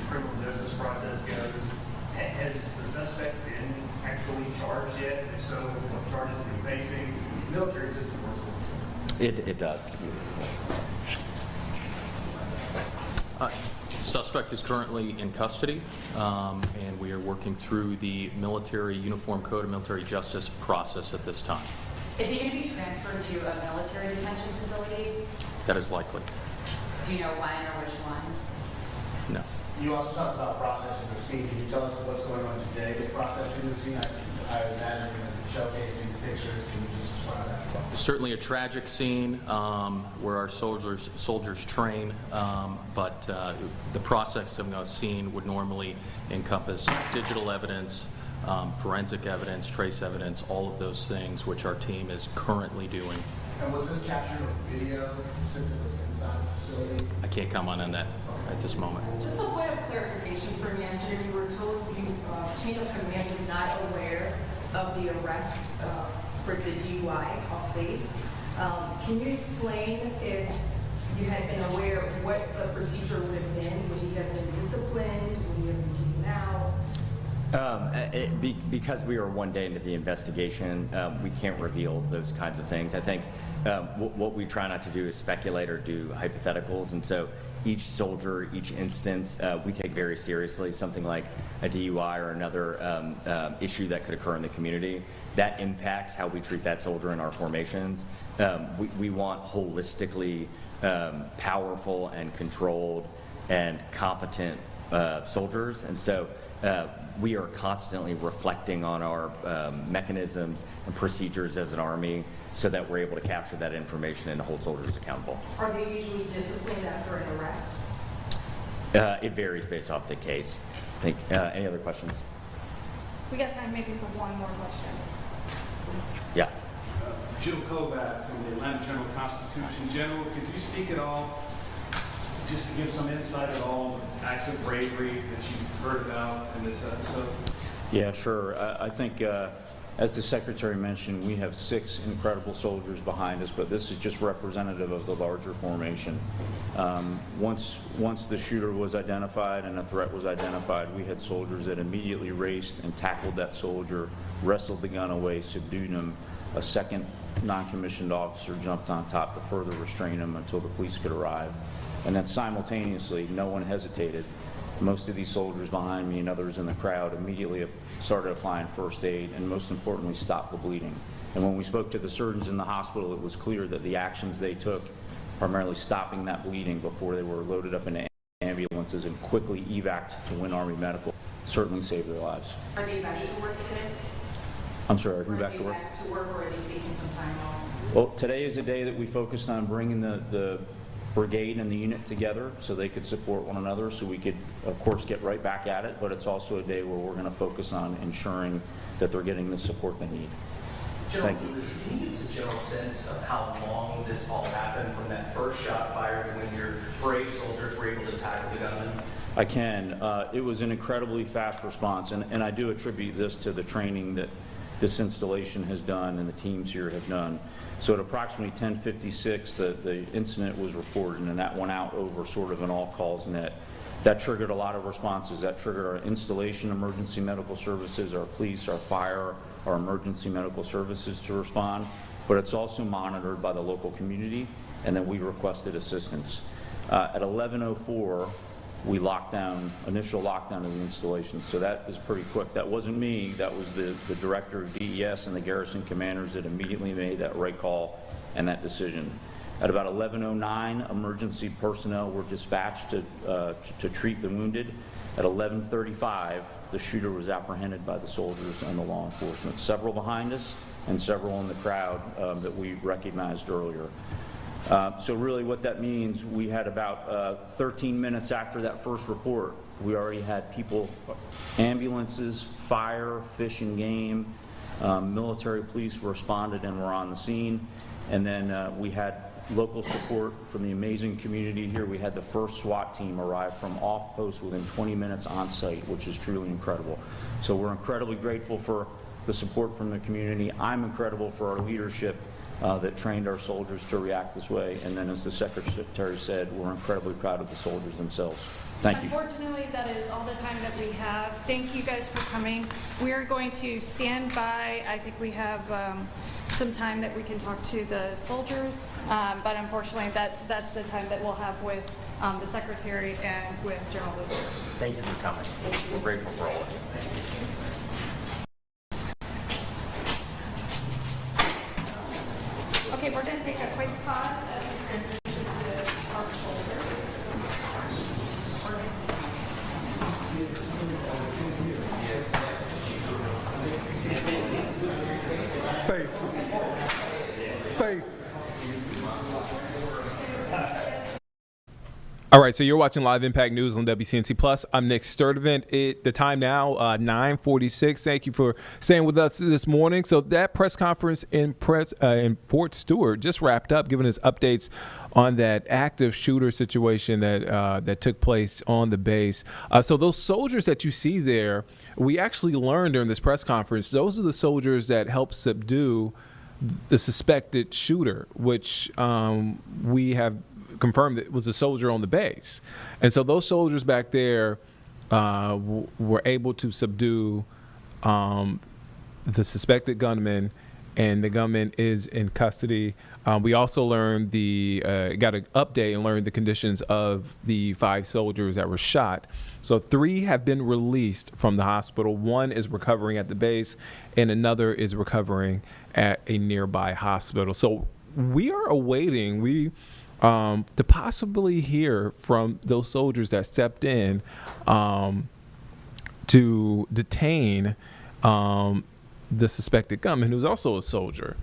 criminal justice process goes? Has the suspect been actually charged yet? If so, what charges is he facing? The military system works a little different. It does. Suspect is currently in custody, and we are working through the military uniform code and military justice process at this time. Is he going to be transferred to a military detention facility? That is likely. Do you know when or which one? No. You also talked about processing the scene. Can you tell us what's going on today with processing the scene? I imagine you're showcasing the pictures. Can you just describe that? Certainly a tragic scene where our soldiers train, but the process of a scene would normally encompass digital evidence, forensic evidence, trace evidence, all of those things which our team is currently doing. And was this captured on video since it was inside the facility? I can't comment on that at this moment. Just a point of clarification from yesterday, you were told chain of command was not aware of the arrest for the DUI off base. Can you explain if you had been aware of what the procedure would have been? Would he have been disciplined? Would he have been taken out? Because we are one day into the investigation, we can't reveal those kinds of things. I think what we try not to do is speculate or do hypotheticals, and so each soldier, each instance, we take very seriously. Something like a DUI or another issue that could occur in the community, that impacts how we treat that soldier in our formations. We want holistically powerful and controlled and competent soldiers, and so we are constantly reflecting on our mechanisms and procedures as an Army so that we're able to capture that information and hold soldiers accountable. Are they usually disciplined after an arrest? It varies based off the case. I think, any other questions? We got time maybe for one more question. Yeah. Jill Kovac from the Atlanta Journal-Constitution. General, could you speak at all, just to give some insight at all, on acts of bravery that you've heard about in this episode? Yeah, sure. I think, as the Secretary mentioned, we have 6 incredible soldiers behind us, but this is just representative of the larger formation. Once the shooter was identified and a threat was identified, we had soldiers that immediately raced and tackled that soldier, wrestled the gun away, subdued him. A second non-commissioned officer jumped on top to further restrain him until the police could arrive. And then simultaneously, no one hesitated. Most of these soldiers behind me and others in the crowd immediately started applying first aid and, most importantly, stopped the bleeding. And when we spoke to the surgeons in the hospital, it was clear that the actions they took, primarily stopping that bleeding before they were loaded up into ambulances and quickly evac'd to Win Army Medical, certainly saved their lives. Are they back to work today? I'm sorry, who back to work? Are they back to work, or are they taking some time off? Well, today is a day that we focused on bringing the brigade and the unit together so they could support one another, so we could, of course, get right back at it, but it's also a day where we're going to focus on ensuring that they're getting the support they need. Thank you. Can you give us a general sense of how long this all happened from that first shot fired to when your brave soldiers were able to tackle the gunman? I can. It was an incredibly fast response, and I do attribute this to the training that this installation has done and the teams here have done. So at approximately 10:56, the incident was reported, and that went out over sort of an all-calls net. That triggered a lot of responses. That triggered our installation emergency medical services, our police, our fire, our emergency medical services to respond, but it's also monitored by the local community, and then we requested assistance. At 11:04, initial lockdown of the installation. So that is pretty quick. That wasn't me. That was the director of DES and the garrison commanders that immediately made that right call and that decision. At about 11:09, emergency personnel were dispatched to treat the wounded. At 11:35, the shooter was apprehended by the soldiers and the law enforcement, several behind us and several in the crowd that we recognized earlier. So really what that means, we had about 13 minutes after that first report, we already had people, ambulances, fire, fish and game, military police responded and were on the scene. And then we had local support from the amazing community here. We had the first SWAT team arrive from off post within 20 minutes on site, which is truly incredible. So we're incredibly grateful for the support from the community. I'm incredible for our leadership that trained our soldiers to react this way. And then as the Secretary said, we're incredibly proud of the soldiers themselves. Thank you. Unfortunately, that is all the time that we have. Thank you guys for coming. We are going to stand by. I think we have some time that we can talk to the soldiers, but unfortunately that's the time that we'll have with the Secretary and with General Lucas. Thank you for coming. We're grateful for all of you. Okay, we're going to take a quick pause as we transition to our soldiers. Faith. All right, so you're watching Live Impact News on WCNC Plus. I'm Nick Sturdivant. The time now, 9:46. Thank you for staying with us this morning. So that press conference in Fort Stewart just wrapped up, giving us updates on that active shooter situation that took place on the base. So those soldiers that you see there, we actually learned during this press conference, those are the soldiers that helped subdue the suspected shooter, which we have confirmed that it was a soldier on the base. And so those soldiers back there were able to subdue the suspected gunman, and the gunman is in custody. We also learned got an update and learned the conditions of the 5 soldiers that were shot. So 3 have been released from the hospital. 1 is recovering at the base, and another is recovering at a nearby hospital. So we are awaiting to possibly hear from those soldiers that stepped in to detain the suspected gunman, who's also a soldier.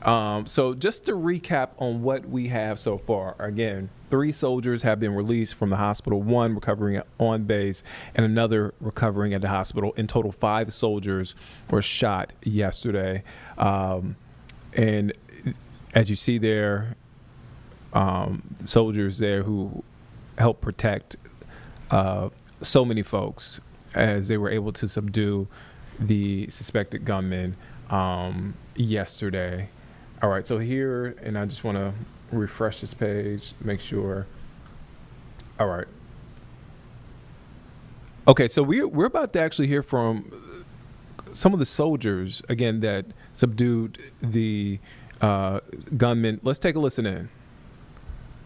So just to recap on what we have so far, again, 3 soldiers have been released from the hospital, 1 recovering on base and another recovering at the hospital. In total, 5 soldiers were shot yesterday. And as you see there, soldiers there who helped protect so many folks as they were able to subdue the suspected gunman yesterday. All right, so here, and I just want to refresh this page, make sure. All right. Okay, so we're about to actually hear from some of the soldiers, again, that subdued the gunman. Let's take a listen in.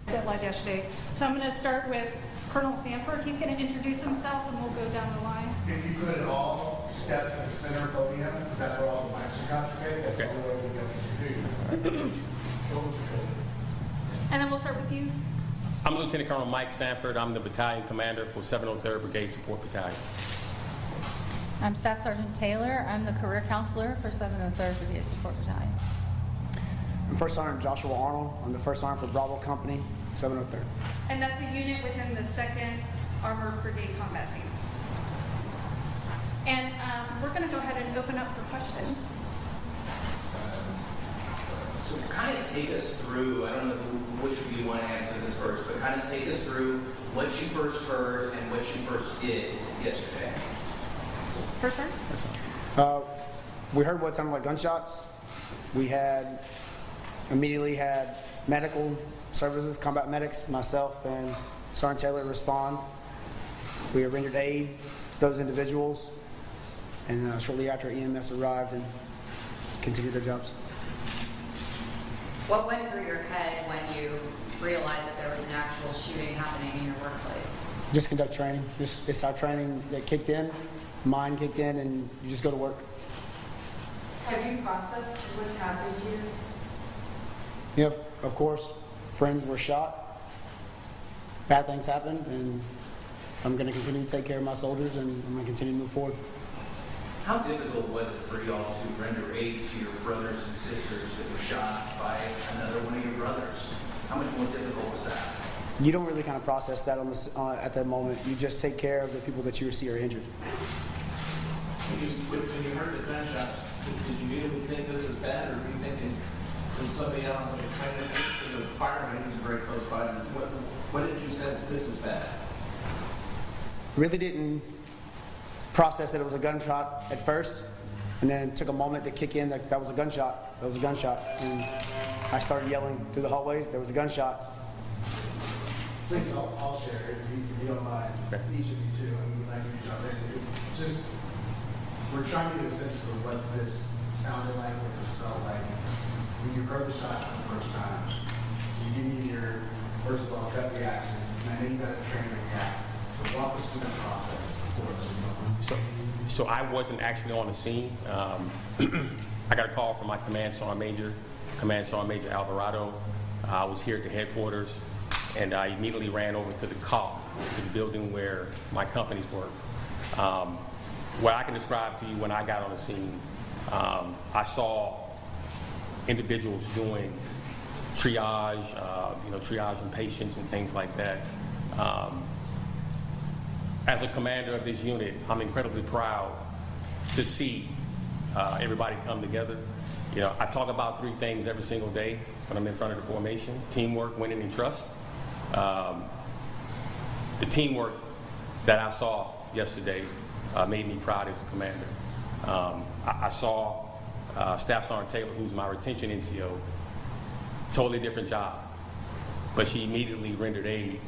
Live yesterday. So I'm going to start with Colonel Sanford. He's going to introduce himself and we'll go down the line. If you could all step to the center podium, because that's where all the mics are concentrated. That's the only way we'll get to do. And then we'll start with you. I'm Lieutenant Colonel Mike Sanford. I'm the battalion commander for 703rd Brigade Support Battalion. I'm Staff Sergeant Taylor. I'm the career counselor for 703rd Brigade Support Battalion. I'm First Sergeant Joshua Arnold. I'm the First Sergeant for Bravo Company, 703rd. And that's a unit within the 2nd Armored Brigade Combat Team. And we're going to go ahead and open up for questions. So kind of take us through, I don't know which of you want to answer this first, but kind of take us through what you first heard and what you first did yesterday. First, sir? We heard what sounded like gunshots. We immediately had medical services, combat medics, myself and Sergeant Taylor respond. We rendered aid to those individuals, and shortly after EMS arrived and continued their jobs. What went through your head when you realized that there was an actual shooting happening in your workplace? Just conduct training. It's our training that kicked in, mine kicked in, and you just go to work. Have you processed what's happened here? Yep, of course, friends were shot. Bad things happened, and I'm going to continue to take care of my soldiers, and I'm going to continue to move forward. How difficult was it for y'all to render aid to your brothers and sisters that were shot by another one of your brothers? How much more difficult was that? You don't really kind of process that at that moment. You just take care of the people that you see are injured. When you heard the gunshot, did you immediately think this is bad, or were you thinking there's somebody out on the train, the fireman who's very close by? What did you sense this is bad? Really didn't process that it was a gunshot at first, and then it took a moment to kick in that was a gunshot. That was a gunshot, and I started yelling through the hallways. There was a gunshot. Please, I'll share it if you don't mind. Each of you too. I mean, we'd like you to jump in. Just, we're trying to get a sense for what this sounded like, what this felt like. When you heard the shots for the first time, can you give me your, first of all, gut reactions? And I know you got a train to react. So walk us through that process for us. So I wasn't actually on the scene. I got a call from my Command Sergeant Major Alvarado. I was here at the headquarters, and I immediately ran over to the COP, to the building where my companies work. What I can describe to you when I got on the scene, I saw individuals doing triage, triaging patients and things like that. As a commander of this unit, I'm incredibly proud to see everybody come together. You know, I talk about three things every single day when I'm in front of the formation: teamwork, winning, and trust. The teamwork that I saw yesterday made me proud as a commander. I saw Staff Sergeant Taylor, who's my retention NCO, totally different job, but she immediately rendered aid.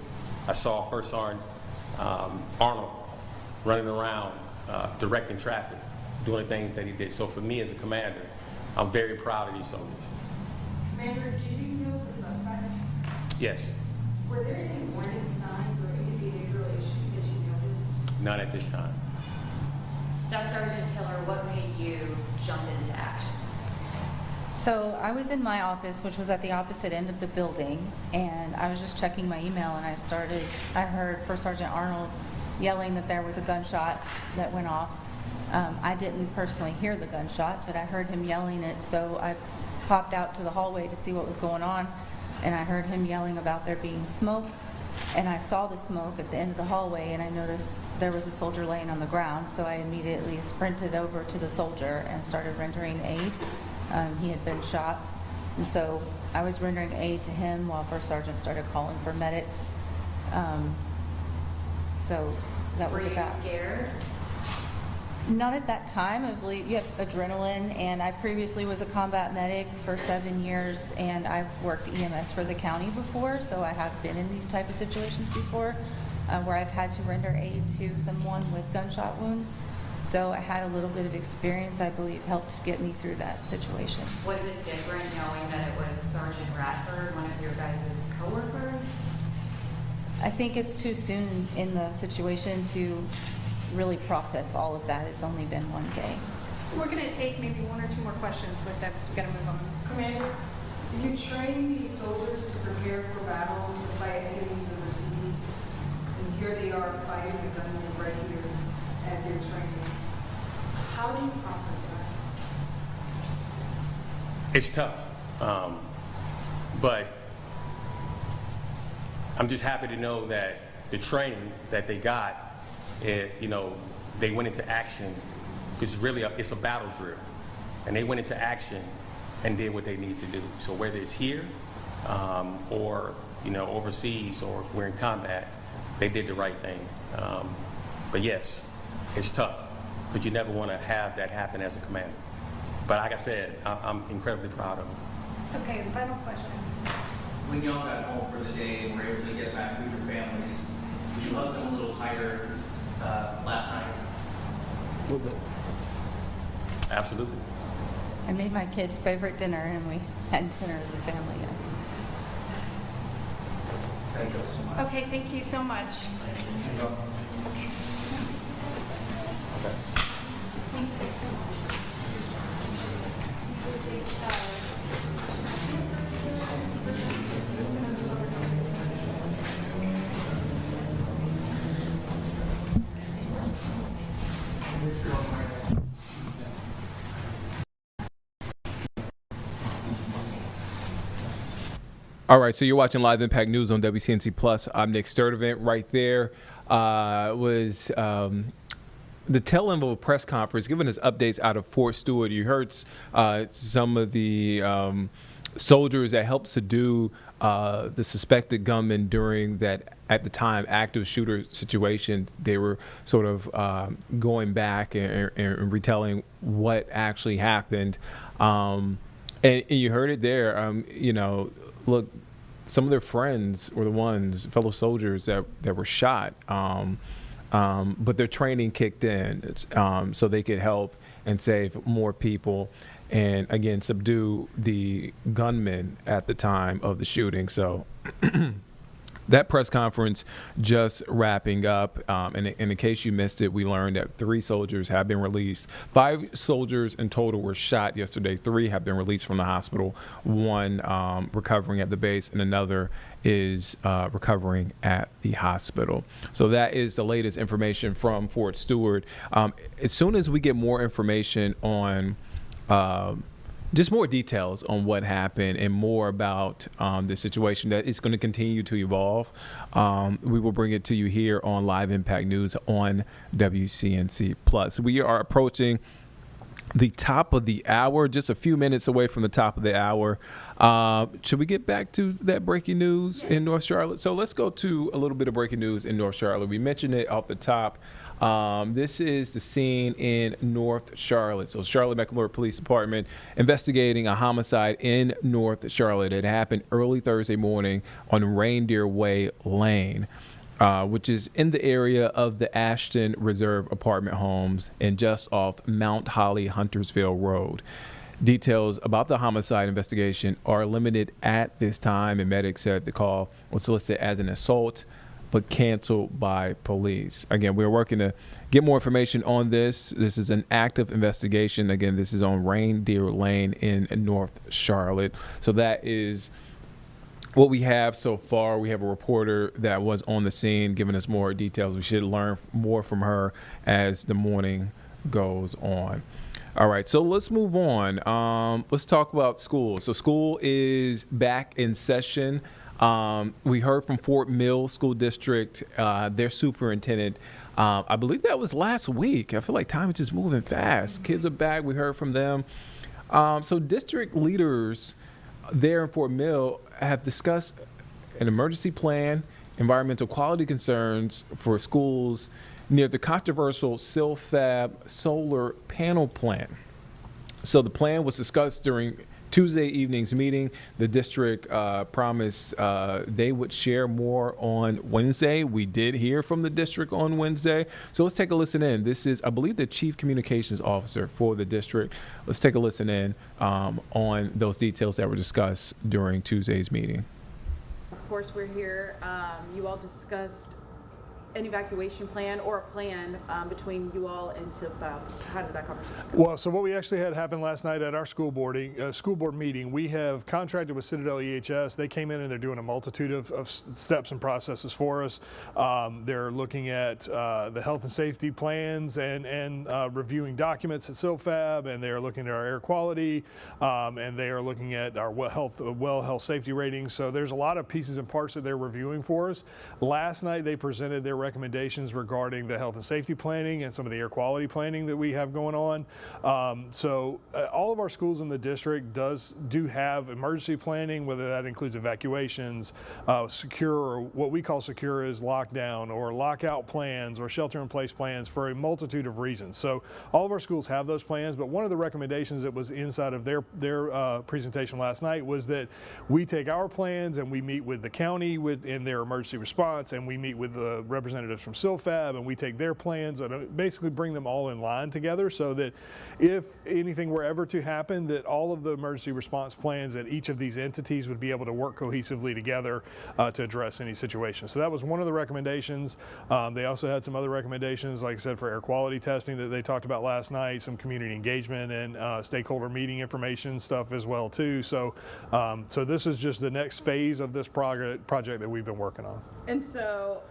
I saw First Sergeant Arnold running around, directing traffic, doing the things that he did. So for me as a commander, I'm very proud of these soldiers. Commander, do you know the suspect? Yes. Were there any warning signs or any behavioral issues that you noticed? None at this time. Staff Sergeant Taylor, what made you jump into action? So I was in my office, which was at the opposite end of the building, and I was just checking my email, and I heard First Sergeant Arnold yelling that there was a gunshot that went off. I didn't personally hear the gunshot, but I heard him yelling it, so I popped out to the hallway to see what was going on, and I heard him yelling about there being smoke, and I saw the smoke at the end of the hallway, and I noticed there was a soldier laying on the ground, so I immediately sprinted over to the soldier and started rendering aid. He had been shot, and so I was rendering aid to him while First Sergeant started calling for medics. So that was about. Were you scared? Not at that time. I believe you have adrenaline, and I previously was a combat medic for 7 years, and I've worked EMS for the county before, so I have been in these type of situations before, where I've had to render aid to someone with gunshot wounds. So I had a little bit of experience, I believe, helped get me through that situation. Was it different knowing that it was Sergeant Radford, one of your guys' coworkers? I think it's too soon in the situation to really process all of that. It's only been 1 day. We're going to take maybe 1 or 2 more questions with that. We've got to move on. Commander, you train these soldiers to prepare for battle, to fight enemies overseas, and here they are fighting the gunmen right here as they're training. How do you process that? It's tough, but I'm just happy to know that the training that they got, they went into action, because really it's a battle drill, and they went into action and did what they need to do. So whether it's here or overseas, or if we're in combat, they did the right thing. But yes, it's tough, because you never want to have that happen as a commander. But like I said, I'm incredibly proud of them. Okay, final question. When y'all got home for the day and were able to get back with your families, did you hug them a little tighter last night? A little bit. Absolutely. I made my kids' favorite dinner, and we had dinner as a family, yes. Thank you so much. Okay, thank you so much. All right, so you're watching Live Impact News on WCNC Plus. I'm Nick Sturdivant. Right there was the tail end of a press conference giving us updates out of Fort Stewart. You heard some of the soldiers that helped subdue the suspected gunman during that, at the time, active shooter situation. They were sort of going back and retelling what actually happened. And you heard it there. Look, some of their friends were the ones, fellow soldiers that were shot, but their training kicked in so they could help and save more people and, again, subdue the gunman at the time of the shooting. So that press conference just wrapping up. And in case you missed it, we learned that 3 soldiers have been released. 5 soldiers in total were shot yesterday. 3 have been released from the hospital. 1 recovering at the base, and another is recovering at the hospital. So that is the latest information from Fort Stewart. As soon as we get more information on just more details on what happened and more about the situation that is going to continue to evolve, we will bring it to you here on Live Impact News on WCNC Plus. We are approaching the top of the hour, just a few minutes away from the top of the hour. Should we get back to that breaking news in North Charlotte? So let's go to a little bit of breaking news in North Charlotte. We mentioned it off the top. This is the scene in North Charlotte. So Charlotte-Mecklenburg Police Department investigating a homicide in North Charlotte. It happened early Thursday morning on Reindeer Way Lane, which is in the area of the Ashton Reserve apartment homes and just off Mount Holly Huntersville Road. Details about the homicide investigation are limited at this time, and medics said the call was listed as an assault but canceled by police. Again, we're working to get more information on this. This is an active investigation. Again, this is on Reindeer Lane in North Charlotte. So that is what we have so far. We have a reporter that was on the scene giving us more details. We should learn more from her as the morning goes on. All right, so let's move on. Let's talk about school. So school is back in session. We heard from Fort Mill School District, their superintendent. I believe that was last week. I feel like time is just moving fast. Kids are back. We heard from them. So district leaders there in Fort Mill have discussed an emergency plan, environmental quality concerns for schools near the controversial Silfab solar panel plant. So the plan was discussed during Tuesday evening's meeting. The district promised they would share more on Wednesday. We did hear from the district on Wednesday. So let's take a listen in. This is, I believe, the chief communications officer for the district. Let's take a listen in on those details that were discussed during Tuesday's meeting. Of course, we're here. You all discussed an evacuation plan or a plan between you all and Silfab. How did that conversation go? Well, so what we actually had happen last night at our school board meeting, we have contracted with Citadel EHS. They came in and they're doing a multitude of steps and processes for us. They're looking at the health and safety plans and reviewing documents at Silfab, and they're looking at our air quality, and they are looking at our well health safety ratings. So there's a lot of pieces and parts that they're reviewing for us. Last night they presented their recommendations regarding the health and safety planning and some of the air quality planning that we have going on. So all of our schools in the district do have emergency planning, whether that includes evacuations, secure, or what we call secure is lockdown or lockout plans or shelter in place plans for a multitude of reasons. So all of our schools have those plans, but one of the recommendations that was inside of their presentation last night was that we take our plans and we meet with the county in their emergency response, and we meet with the representatives representatives from SILFAB, and we take their plans and basically bring them all in line together so that if anything were ever to happen, that all of the emergency response plans at each of these entities would be able to work cohesively together to address any situation. So that was one of the recommendations. They also had some other recommendations, like I said, for air quality testing that they talked about last night, some community engagement and stakeholder meeting information stuff as well too. So, so this is just the next phase of this project that we've been working on. And so,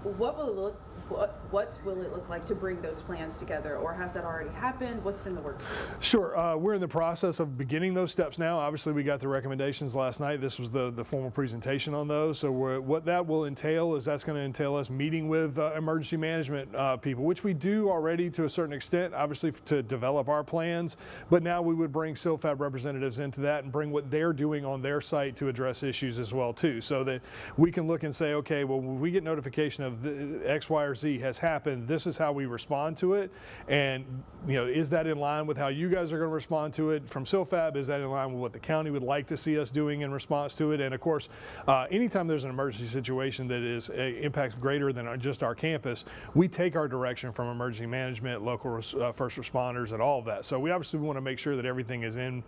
what will it look like to bring those plans together, or has that already happened? What's in the works? Sure. We're in the process of beginning those steps now. Obviously, we got the recommendations last night. This was the formal presentation on those. So what that will entail is that's going to entail us meeting with emergency management people, which we do already to a certain extent, obviously to develop our plans. But now we would bring SILFAB representatives into that and bring what they're doing on their site to address issues as well too, so that we can look and say, okay, well, when we get notification of the X, Y, or Z has happened, this is how we respond to it, and is that in line with how you guys are going to respond to it from SILFAB? Is that in line with what the county would like to see us doing in response to it? And of course, anytime there's an emergency situation that is impacts greater than just our campus, we take our direction from emergency management, local first responders, and all of that. So we obviously want to make sure that everything is in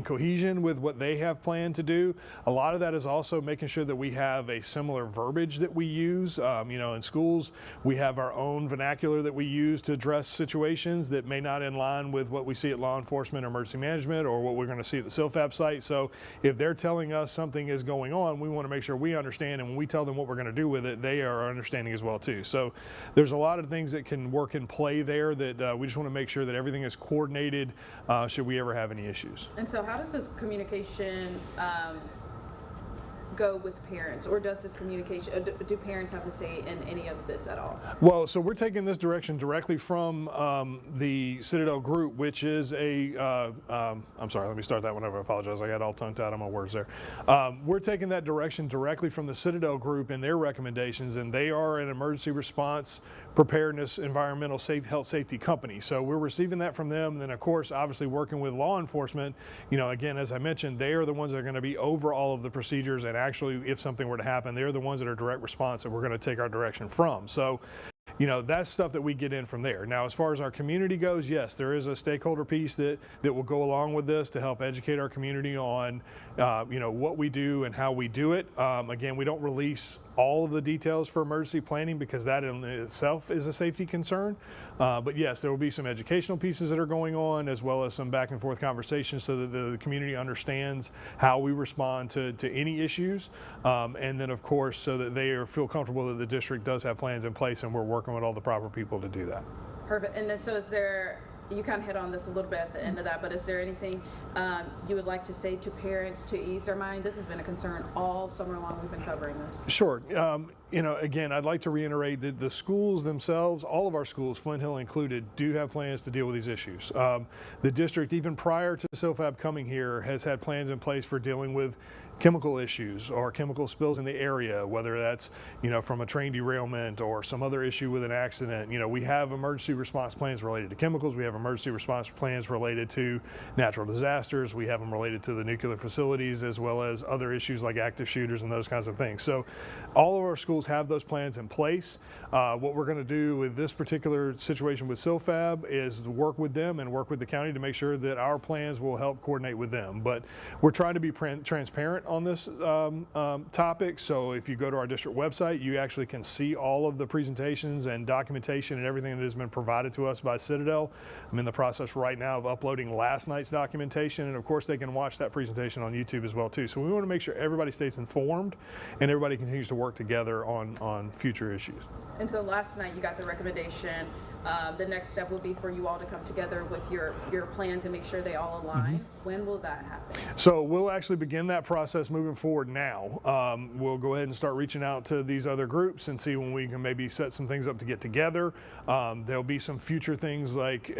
cohesion with what they have planned to do. A lot of that is also making sure that we have a similar verbiage that we use. In schools, we have our own vernacular that we use to address situations that may not in line with what we see at law enforcement or emergency management or what we're going to see at the SILFAB site. So if they're telling us something is going on, we want to make sure we understand, and when we tell them what we're going to do with it, they are understanding as well too. So there's a lot of things that can work in play there that we just want to make sure that everything is coordinated should we ever have any issues. And so how does this communication go with parents, or does this communication, do parents have to say in any of this at all? Well, so we're taking this direction directly from the Citadel group, which is a, I'm sorry, let me start that one over. I apologize. I got all tongue tied on my words there. We're taking that direction directly from the Citadel group and their recommendations, and they are an emergency response preparedness environmental health safety company. So we're receiving that from them. And then of course, obviously working with law enforcement, again, as I mentioned, they are the ones that are going to be over all of the procedures, and actually if something were to happen, they're the ones that are direct response that we're going to take our direction from. So that's stuff that we get in from there. Now, as far as our community goes, yes, there is a stakeholder piece that will go along with this to help educate our community on, what we do and how we do it. Again, we don't release all of the details for emergency planning because that in itself is a safety concern. But yes, there will be some educational pieces that are going on, as well as some back and forth conversations so that the community understands how we respond to any issues. And then of course, so that they feel comfortable that the district does have plans in place and we're working with all the proper people to do that. Perfect. And then so is there, you kind of hit on this a little bit at the end of that, but is there anything you would like to say to parents to ease their mind? This has been a concern all summer long. We've been covering this. Sure. Again, I'd like to reiterate that the schools themselves, all of our schools, Flint Hill included, do have plans to deal with these issues. The district, even prior to SILFAB coming here, has had plans in place for dealing with chemical issues or chemical spills in the area, whether that's, from a train derailment or some other issue with an accident. We have emergency response plans related to chemicals. We have emergency response plans related to natural disasters. We have them related to the nuclear facilities, as well as other issues like active shooters and those kinds of things. So all of our schools have those plans in place. What we're going to do with this particular situation with SILFAB is work with them and work with the county to make sure that our plans will help coordinate with them. But we're trying to be transparent on this topic. So if you go to our district website, you actually can see all of the presentations and documentation and everything that has been provided to us by Citadel. I'm in the process right now of uploading last night's documentation, and of course they can watch that presentation on YouTube as well too. So we want to make sure everybody stays informed and everybody continues to work together on future issues. And so last night you got the recommendation. The next step will be for you all to come together with your plans and make sure they all align. Mm-hmm. When will that happen? So we'll actually begin that process moving forward now. We'll go ahead and start reaching out to these other groups and see when we can maybe set some things up to get together. There'll be some future things like,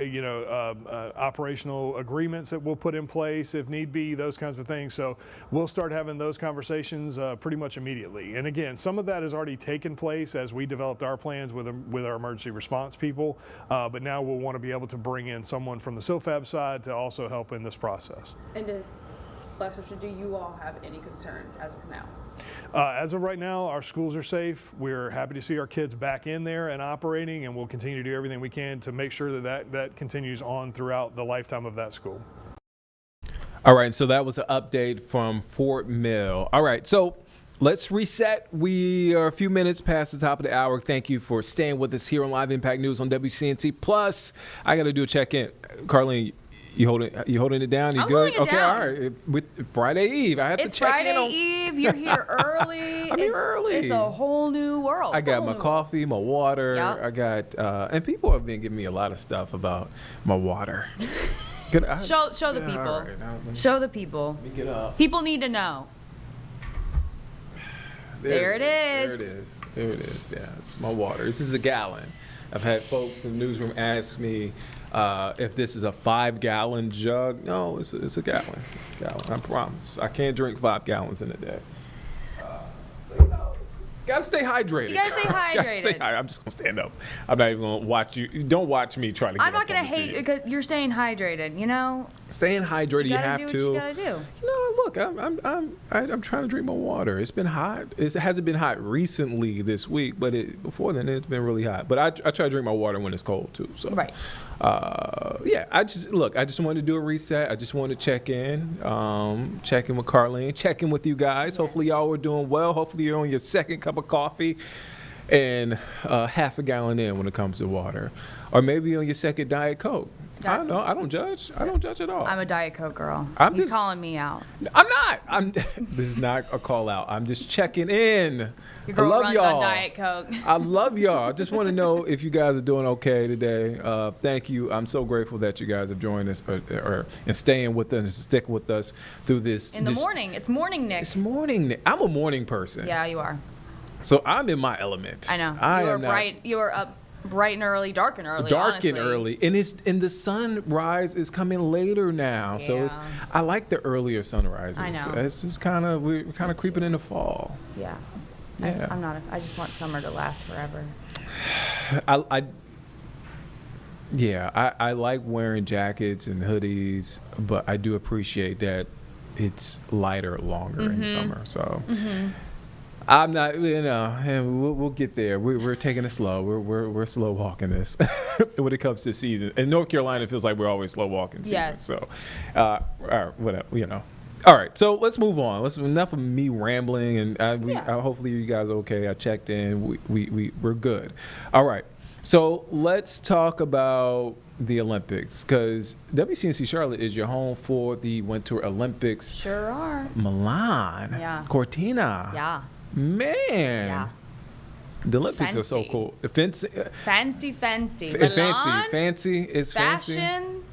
operational agreements that we'll put in place if need be, those kinds of things. So we'll start having those conversations pretty much immediately. And again, some of that has already taken place as we developed our plans with our emergency response people. But now we'll want to be able to bring in someone from the SILFAB side to also help in this process. And last question, do you all have any concern as of now? As of right now, our schools are safe. We're happy to see our kids back in there and operating, and we'll continue to do everything we can to make sure that continues on throughout the lifetime of that school. All right, so that was an update from Fort Mill. All right, so let's reset. We are a few minutes past the top of the hour. Thank you for staying with us here on Live Impact News on WCNC. Plus, I got to do a check-in. Carlene, you holding it down? You I'm good? holding it Okay, down. all right. With Friday Eve, I have to It's check Friday in on. Eve. You're here early. I'm here early. It's a whole new world. I It's a got whole my new coffee, my water. Yep. I got, and people have been giving me a lot of stuff about my water. Good, world. Show the Yeah, people. all right, now let me- Show the people. Let me get up. People need to know. There it is. There it is. There it is. Yeah, it's my water. This is a gallon. I've had folks in the newsroom ask me if this is a 5-gallon jug. No, it's a gallon. I promise. I can't drink 5 gallons in a day. Gotta stay hydrated. You gotta stay hydrated. I'm just gonna stand up. I'm not even gonna watch you. Don't watch me try to get I'm not up gonna on the hate seat. you because you're staying hydrated. You know. Staying hydrated, you gotta have do to. What you gotta do. No, look, I'm trying to drink my water. It's been hot. It hasn't been hot recently this week, but before then it's been really hot. But I try to drink my water when it's cold too. So Right. Yeah, I just wanted to do a reset. I just wanted to check in with Carlene, check in with you guys. Hopefully y'all are doing well. Hopefully you're on your second cup of coffee and half a gallon in when it comes to water, or maybe on your second Diet Coke. I don't know. I don't judge. I don't judge at all. I'm a Diet Coke girl. I'm You're just- calling me out. I'm not. This is not a call out. I'm just checking in. Your girl I love runs y'all. on Diet Coke. I love y'all. I just want to know if you guys are doing okay today. Thank you. I'm so grateful that you guys have joined us and staying with us and sticking with us through this. In the morning. It's morning, Nick. It's morning. I'm a morning person. Yeah, you are. So I'm in my element. I know. I You are am not- bright. You are up bright and early, dark and early. Dark honestly. and early, and the sunrise is coming later now. So I like the earlier sunrises. I know. It's just we're kind of creeping into fall. Yeah. Yeah. I just want summer to last forever. I like wearing jackets and hoodies, but I do appreciate that it's lighter longer in the summer. So I'm not, and we'll get there. We're taking it slow. We're slow walking this when it comes to season. In North Carolina, it feels like we're always slow walking season. Yes. So, whatever, All right, so let's move on. Enough of me rambling, and hopefully you guys are okay. I checked in. We're good. All right, so let's talk about the Olympics, because WCNC Charlotte is your home for the Winter Olympics. Sure are. Milan. Yeah. Cortina. Yeah. Man. Yeah. The Olympics are so Fancy. cool. Fancy. Fancy. It's fancy. Fashion.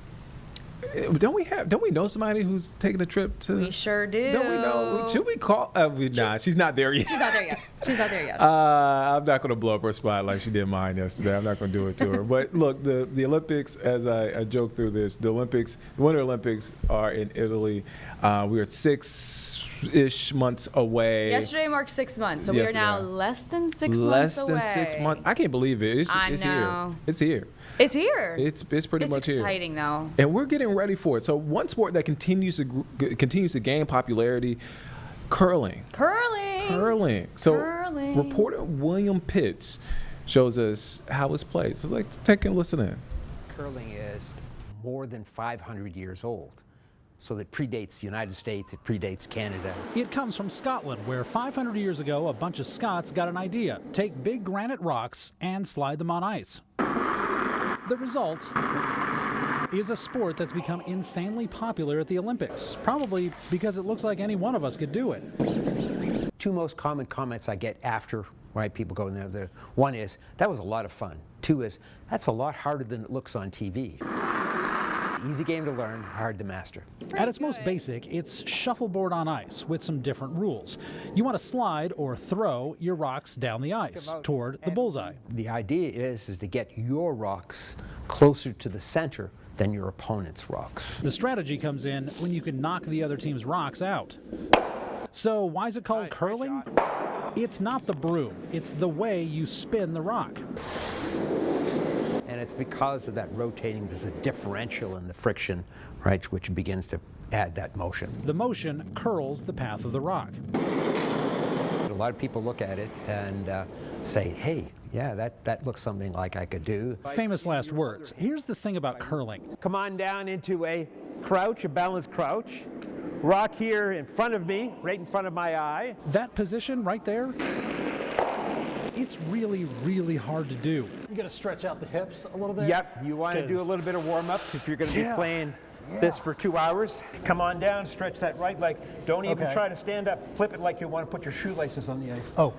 Don't we know somebody who's taking a trip to? We sure do. Don't we know? Should we call? Nah, she's not there yet. She's not there yet. I'm not going to blow up her spot like she did mine yesterday. I'm not going to do it to her. But look, the Olympics, as I joke through this, the Winter Olympics are in Italy. We're 6-ish months away. Yesterday marked 6 months, so we are now less than 6 months away. Less than 6 months. I can't believe it. It's I here. know. It's here. It's here. It's pretty much here. It's exciting, though. And we're getting ready for it. So one sport that continues to gain popularity, curling. So reporter William Pitts shows us how it's played. So take a listen in. Curling is more than 500 years old. So it predates the United States, it predates Canada. It comes from Scotland, where 500 years ago, a bunch of Scots got an idea. Take big granite rocks and slide them on ice. The result is a sport that's become insanely popular at the Olympics, probably because it looks like any one of us could do it. Two most common comments I get after people go in there. One is, that was a lot of fun. Two is, that's a lot harder than it looks on TV. Easy game to learn, hard to master. At its most basic, it's shuffleboard on ice with some different rules. You want to slide or throw your rocks down the ice toward the bullseye. The idea is to get your rocks closer to the center than your opponent's rocks. The strategy comes in when you can knock the other team's rocks out. So why is it called curling? It's not the broom, it's the way you spin the rock. And it's because of that rotating, there's a differential in the friction, right, which begins to add that motion. The motion curls the path of the rock. A lot of people look at it and say, hey, yeah, that looks something like I could do. Famous last words. Here's the thing about curling. Come on down into a crouch, a balanced crouch. Rock here in front of me, right in front of my eye. That position right there, it's really, really hard to do. You got to stretch out the hips a little bit? Yep, you want to do a little bit of warm-up if you're going to be playing this for 2 hours. Come on down, stretch that right leg. Don't even try to stand up. Flip it like you want to put your shoelaces on the ice. Oh,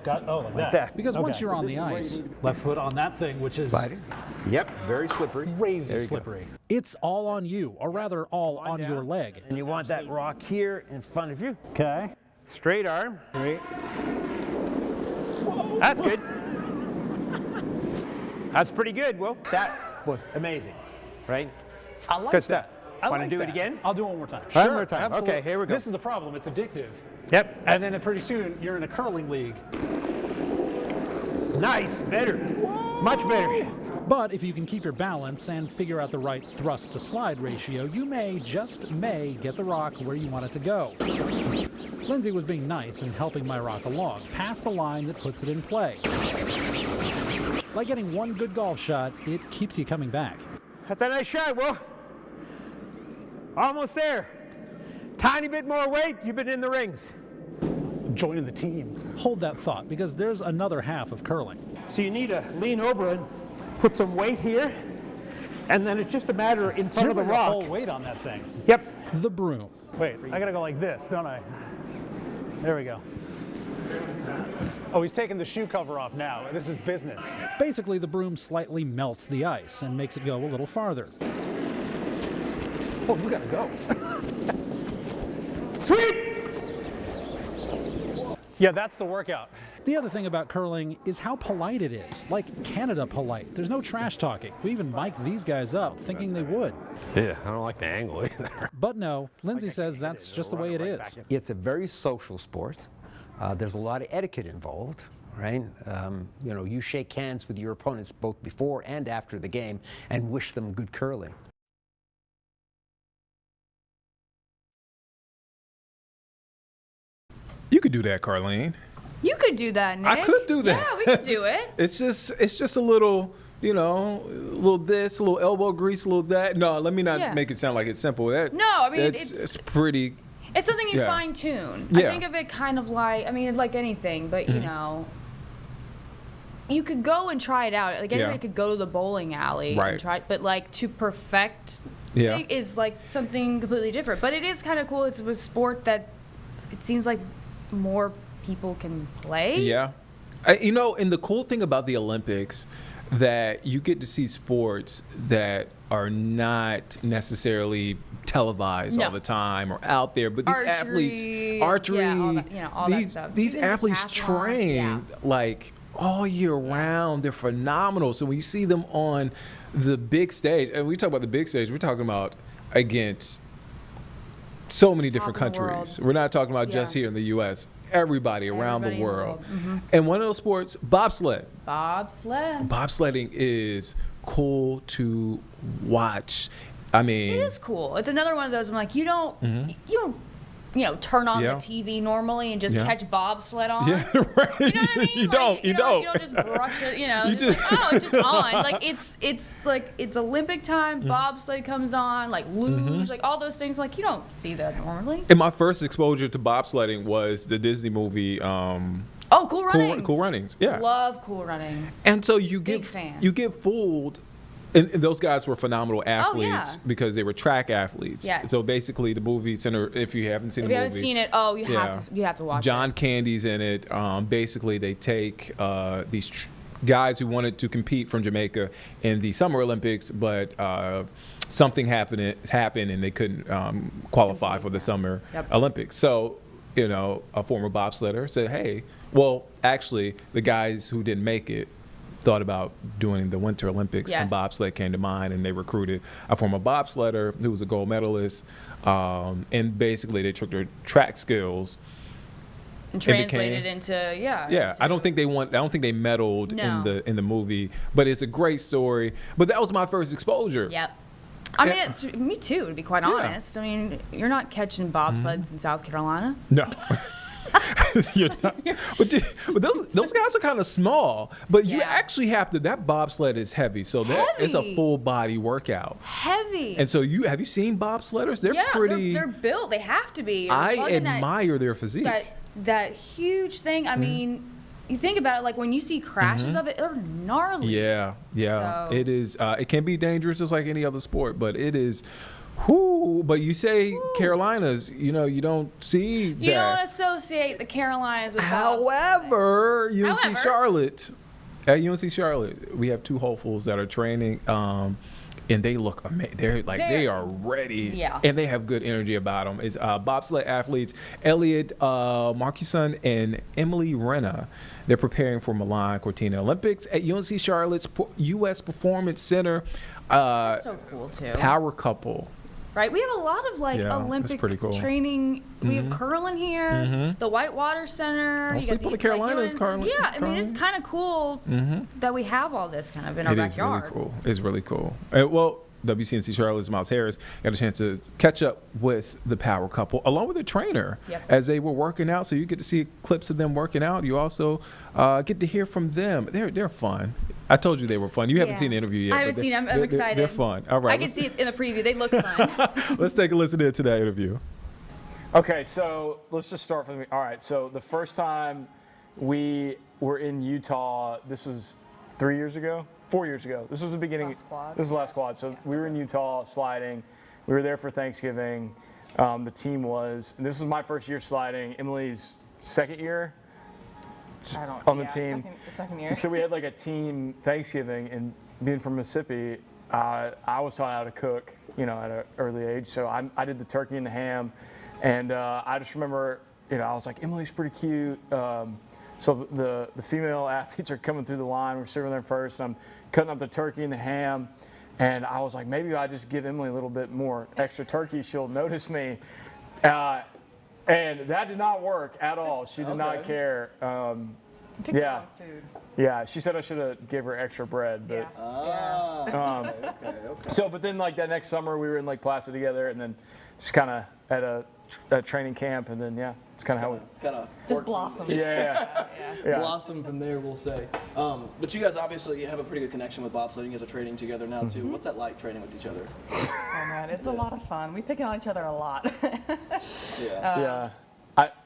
like that. Because once you're on the ice, left foot on that thing, which is sliding. Yep, very slippery. Crazy slippery. It's all on you, or rather all on your leg. And you want that rock here in front of you. Okay. Straight arm. Great. That's good. That's pretty good, Will. That was amazing, right? I like Good that. stuff. I Want like to do that. it again? I'll do it one more time. One Sure, more time. absolutely. Okay, here we go. This is the problem. It's addictive. Yep. And then pretty soon you're in a curling league. Nice. Better. Much better. But if you can keep your balance and figure out the right thrust to slide ratio, you may, just may, get the rock where you want it to go. Lindsay was being nice and helping my rock along, past the line that puts it in play. Like getting one good golf shot, it keeps you coming back. That's a nice shot, Will. Almost there. Tiny bit more weight, you've been in the rings. Joining the team. Hold that thought, because there's another half of curling. So you need to lean over and put some weight here, and then it's just a matter in front of the rock. Whole weight on that thing. Yep. The broom. Wait, I gotta go like this, don't I? There we go. Oh, he's taking the shoe cover off now. This is business. Basically, the broom slightly melts the ice and makes it go a little farther. Oh, we gotta go. Sweet! Yeah, that's the workout. The other thing about curling is how polite it is. Like Canada polite. There's no trash talking. We even mic'd these guys up, thinking they would. Yeah, I don't like the angle either. But no, Lindsay says that's just the way it is. It's a very social sport. There's a lot of etiquette involved, right? You know, you shake hands with your opponents both before and after the game and wish them good curling. You could do that, Carlene. You could do that, Nick. I could do that. Yeah, we could do it. It's just a little, you know, a little this, a little elbow grease, a little that. No, let me not make it sound like it's simple. No, I mean, it's pretty. It's something you Yeah. fine tune. Yeah. I think of it kind of like, I mean, like anything, but you know, you could go and try it out. Like anybody could go to the bowling alley Right. and try, but like to perfect Yeah. it is like something completely different. But it is kind of cool. It's a sport that it seems like more people can play. Yeah. You know, and the cool thing about the Olympics that you get to see sports that are not necessarily televised all the time or out there, but these athletes, archery, all that, all that stuff. these Even athletes decathlon, train like all year round. They're phenomenal. So when you see them on the big stage, and we talk about the big stage, we're talking about against so many different Top in the countries. world. We're not talking about just here in the U.S. Everybody around the Everybody in the world. world. And one of those sports, bobsled. Bobsled. Bobsledding is cool to watch. I mean, It is cool. It's another one of those. I'm like, you don't, you know, turn on Yeah. the TV normally and just Yeah. catch bobsled on. yeah, right. You know what I mean? You don't. You don't just brush it. You know, You just just- like, oh, it's just on. Like it's like it's Olympic time. Bobsled comes on. Like luge, like all those things. Like you don't see that normally. And my first exposure to bobsledding was the Disney movie. Oh, Cool Runnings. Cool Runnings. Yeah. Love Cool Runnings. And so you Big get fan. you get fooled. And those guys were phenomenal athletes yeah. because they were track athletes. Yes. So basically, the movie center. If you haven't seen If the you movie, haven't seen it, oh, you have to watch John it. Candy's in it. Basically, they take these guys who wanted to compete from Jamaica in the Summer Olympics, but something happened and they couldn't qualify for the Summer Olympics. So, you know, a former bobsledder said, "Hey, well, actually, the guys who didn't make it thought about doing the Winter Olympics, and bobsled came to mind, and they recruited a former bobsledder who was a gold medalist, and basically they took their track skills And translated into Yeah, I don't think they meddled No. in the movie, but it's a great story. But that was my first exposure. Yep. I mean, me too, to be quite Yeah. honest. I mean, you're not catching bobsleds in South Carolina. No. You're not. But those guys are kind of small. But you actually have to. That bobsled is heavy, so that is a Heavy. full body workout. Heavy. And so have you seen bobsledders? They're pretty. They're built. They have to be. I Plugging admire their physique. That huge thing. I mean, you think about it, like when you see crashes of it, they're gnarly. Yeah. So- It is. It can be dangerous, just like any other sport, but it is. Whoo! But you say Carolinas, you don't see that. You don't associate the Carolinas with However, UNC However. Charlotte, at UNC Charlotte, we have 2 hopefuls that are training, and they look amazing. They are ready, Yeah. and they have good energy about them. It's bobsled athletes Elliot Marcuson and Emily Renna. They're preparing for Milan Cortina Olympics at UNC Charlotte's U.S. Performance Center. That's so cool too. Power couple. Right, we have a lot of Yeah, that's Olympic pretty cool. training. We have curling here, the Whitewater Center. Don't you sleep got on the Carolinas, UNC. Yeah, I mean it's curling. kind of cool that we have all this kind of in our It is backyard. really cool. It's really cool. Well, WCNC Charlotte's Miles Harris got a chance to catch up with the power couple along with the trainer as they were working out. So you get to see clips of them working out. You also get to hear from them. They're fun. I told you they were fun. You haven't seen the interview yet. I haven't but seen. I'm they're excited. They're fun. All right. I can see it in the preview. They look fun. Let's take a listen to that interview. Okay, so let's just start from the. All right, so the first time we were in Utah, this was 4 years ago. This was the beginning. Last quad. This is the last quad. So we were in Utah sliding. We were there for Thanksgiving. The team was, and this was my first year sliding. Emily's second year on the team. Second year. So we had like a team Thanksgiving, and being from Mississippi, I was taught how to cook, at an early age. So I did the turkey and the ham, and I just remember, I was like, Emily's pretty cute. So the female athletes are coming through the line. We're serving there first, and I'm cutting up the turkey and the ham, and I was like, maybe if I just give Emily a little bit more extra turkey, she'll notice me. And that did not work at all. She did not care. Yeah. Yeah, she said I should have gave her extra bread, but so but then like that next summer we were in Lake Placid together, and then just kind of at a training camp, and then it's kind of how we kind of just blossom. Yeah. Blossom from there, we'll say. But you guys obviously have a pretty good connection with bobsledding. You guys are training together now too. What's that like training with each other? Oh man, it's a lot of fun. We pick on each other a lot.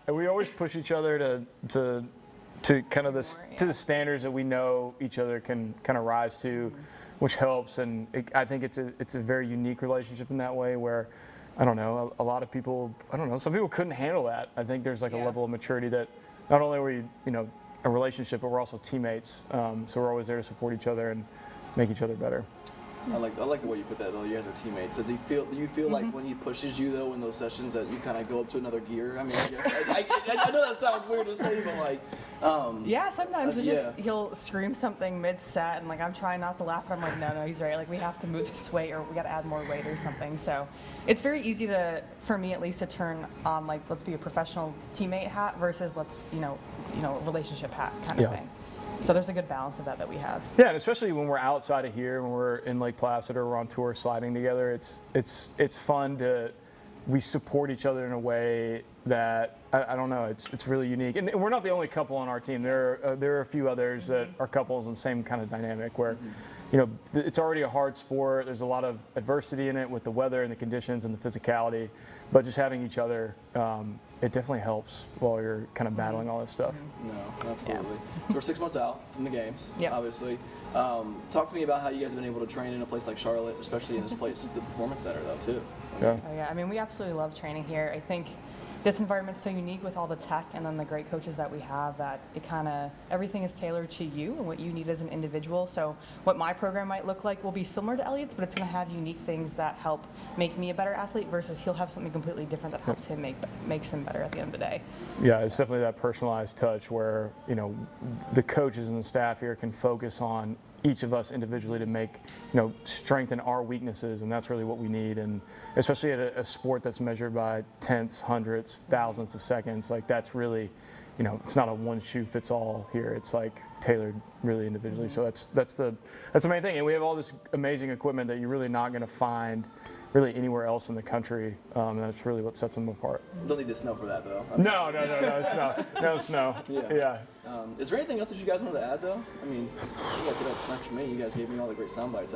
We always push each other to kind of to the standards that we know each other can kind of rise to, which helps. And I think it's a very unique relationship in that way where, I don't know, a lot of people, some people couldn't handle that. I think there's like a level of maturity that not only are we, a relationship, but we're also teammates. So we're always there to support each other and make each other better. I like the way you put that though. You guys are teammates. Do you feel like when he pushes you though in those sessions that you kind of go up to another gear? I mean, I know that sounds weird to say, but like. Yeah, sometimes he'll scream something mid-set, and like I'm trying not to laugh, but I'm like, no, he's right. Like we have to move this weight, or we got to add more weight or something. So it's very easy for me at least, to turn on like let's be a professional teammate hat versus let's relationship hat kind of thing. So there's a good balance of that we have. Yeah, and especially when we're outside of here, when we're in Lake Placid or we're on tour sliding together, it's fun we support each other in a way that I don't know. It's really unique, and we're not the only couple on our team. There are a few others that are couples in the same kind of dynamic where, it's already a hard sport. There's a lot of adversity in it with the weather and the conditions and the physicality, but just having each other, it definitely helps while you're kind of battling all that stuff. No, absolutely. So we're 6 months out from the games, Yeah. obviously. Talk to me about how you guys have been able to train in a place like Charlotte, especially in this place, the Performance Center, though, too. I mean, we absolutely love training here. I think this environment's so unique with all the tech and then the great coaches that we have that it kind of, everything is tailored to you and what you need as an individual. So what my program might look like will be similar to Elliot's, but it's going to have unique things that help make me a better athlete versus he'll have something completely different that helps him makes him better at the end of the day. Yeah, it's definitely that personalized touch where, the coaches and the staff here can focus on each of us individually to make, strengthen our weaknesses, and that's really what we need. And especially at a sport that's measured by tenths, hundredths, thousandths of seconds, like that's really, it's not a one shoe fits all here. It's like tailored really individually. So that's the main thing. And we have all this amazing equipment that you're really not going to find really anywhere else in the country. And that's really what sets them apart. Don't need the snow for that though. No snow. No snow. Yeah. Is there anything else that you guys wanted to add though? I mean, you guys hit up much for me. You guys gave me all the great sound bites.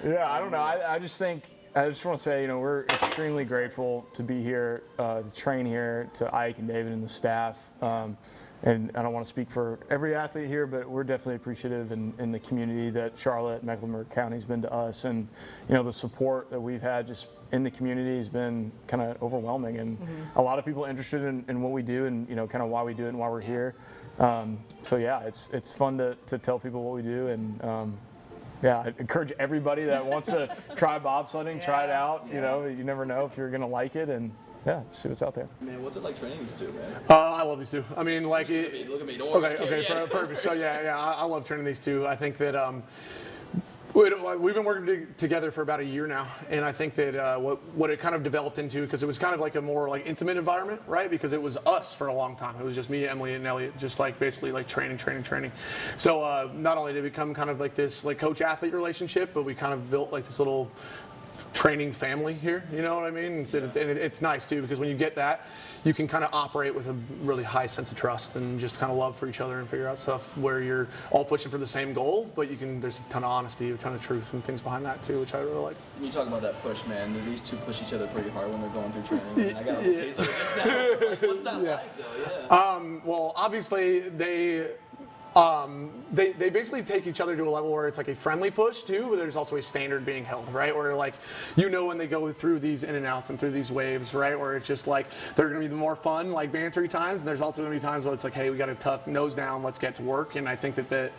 Yeah, I don't know. I just want to say, we're extremely grateful to be here, to train here, to Ike and David and the staff. And I don't want to speak for every athlete here, but we're definitely appreciative in the community that Charlotte, Mecklenburg County has been to us. And, the support that we've had just in the community has been kind of overwhelming. And a lot of people interested in what we do and, kind of why we do it and why we're here. So, yeah, it's fun to tell people what we do. And, yeah, I encourage everybody that wants to try bobsledding, try it out. You never know if you're going to like it. And yeah, see what's out there. Man, what's it like training these two, man? I love these two. I mean, like, Look at me. Okay, perfect. So yeah, I love training these two. I think that we've been working together for about a year now, and I think that what it kind of developed into, because it was kind of like a more like intimate environment, right? Because it was us for a long time. It was just me, Emily, and Elliot, just like basically like training. So not only did we become kind of like this like coach-athlete relationship, but we kind of built like this little training family here, you know what I mean? And it's nice too, because when you get that, you can kind of operate with a really high sense of trust and just kind of love for each other and figure out stuff where you're all pushing for the same goal, but there's a ton of honesty, a ton of truth and things behind that too, which I really like. When you talk about that push, man, these two push each other pretty hard when they're going through training. And I got a little taste of it just now. Like, what's that like though? Yeah. Well, obviously they basically take each other to a level where it's like a friendly push too, but there's also a standard being held, right? Where like, when they go through these in and outs and through these waves, right? Where it's just like, they're going to be the more fun, like bantery times. And there's also going to be times where it's like, hey, we got to tuck nose down, let's get to work. And I think that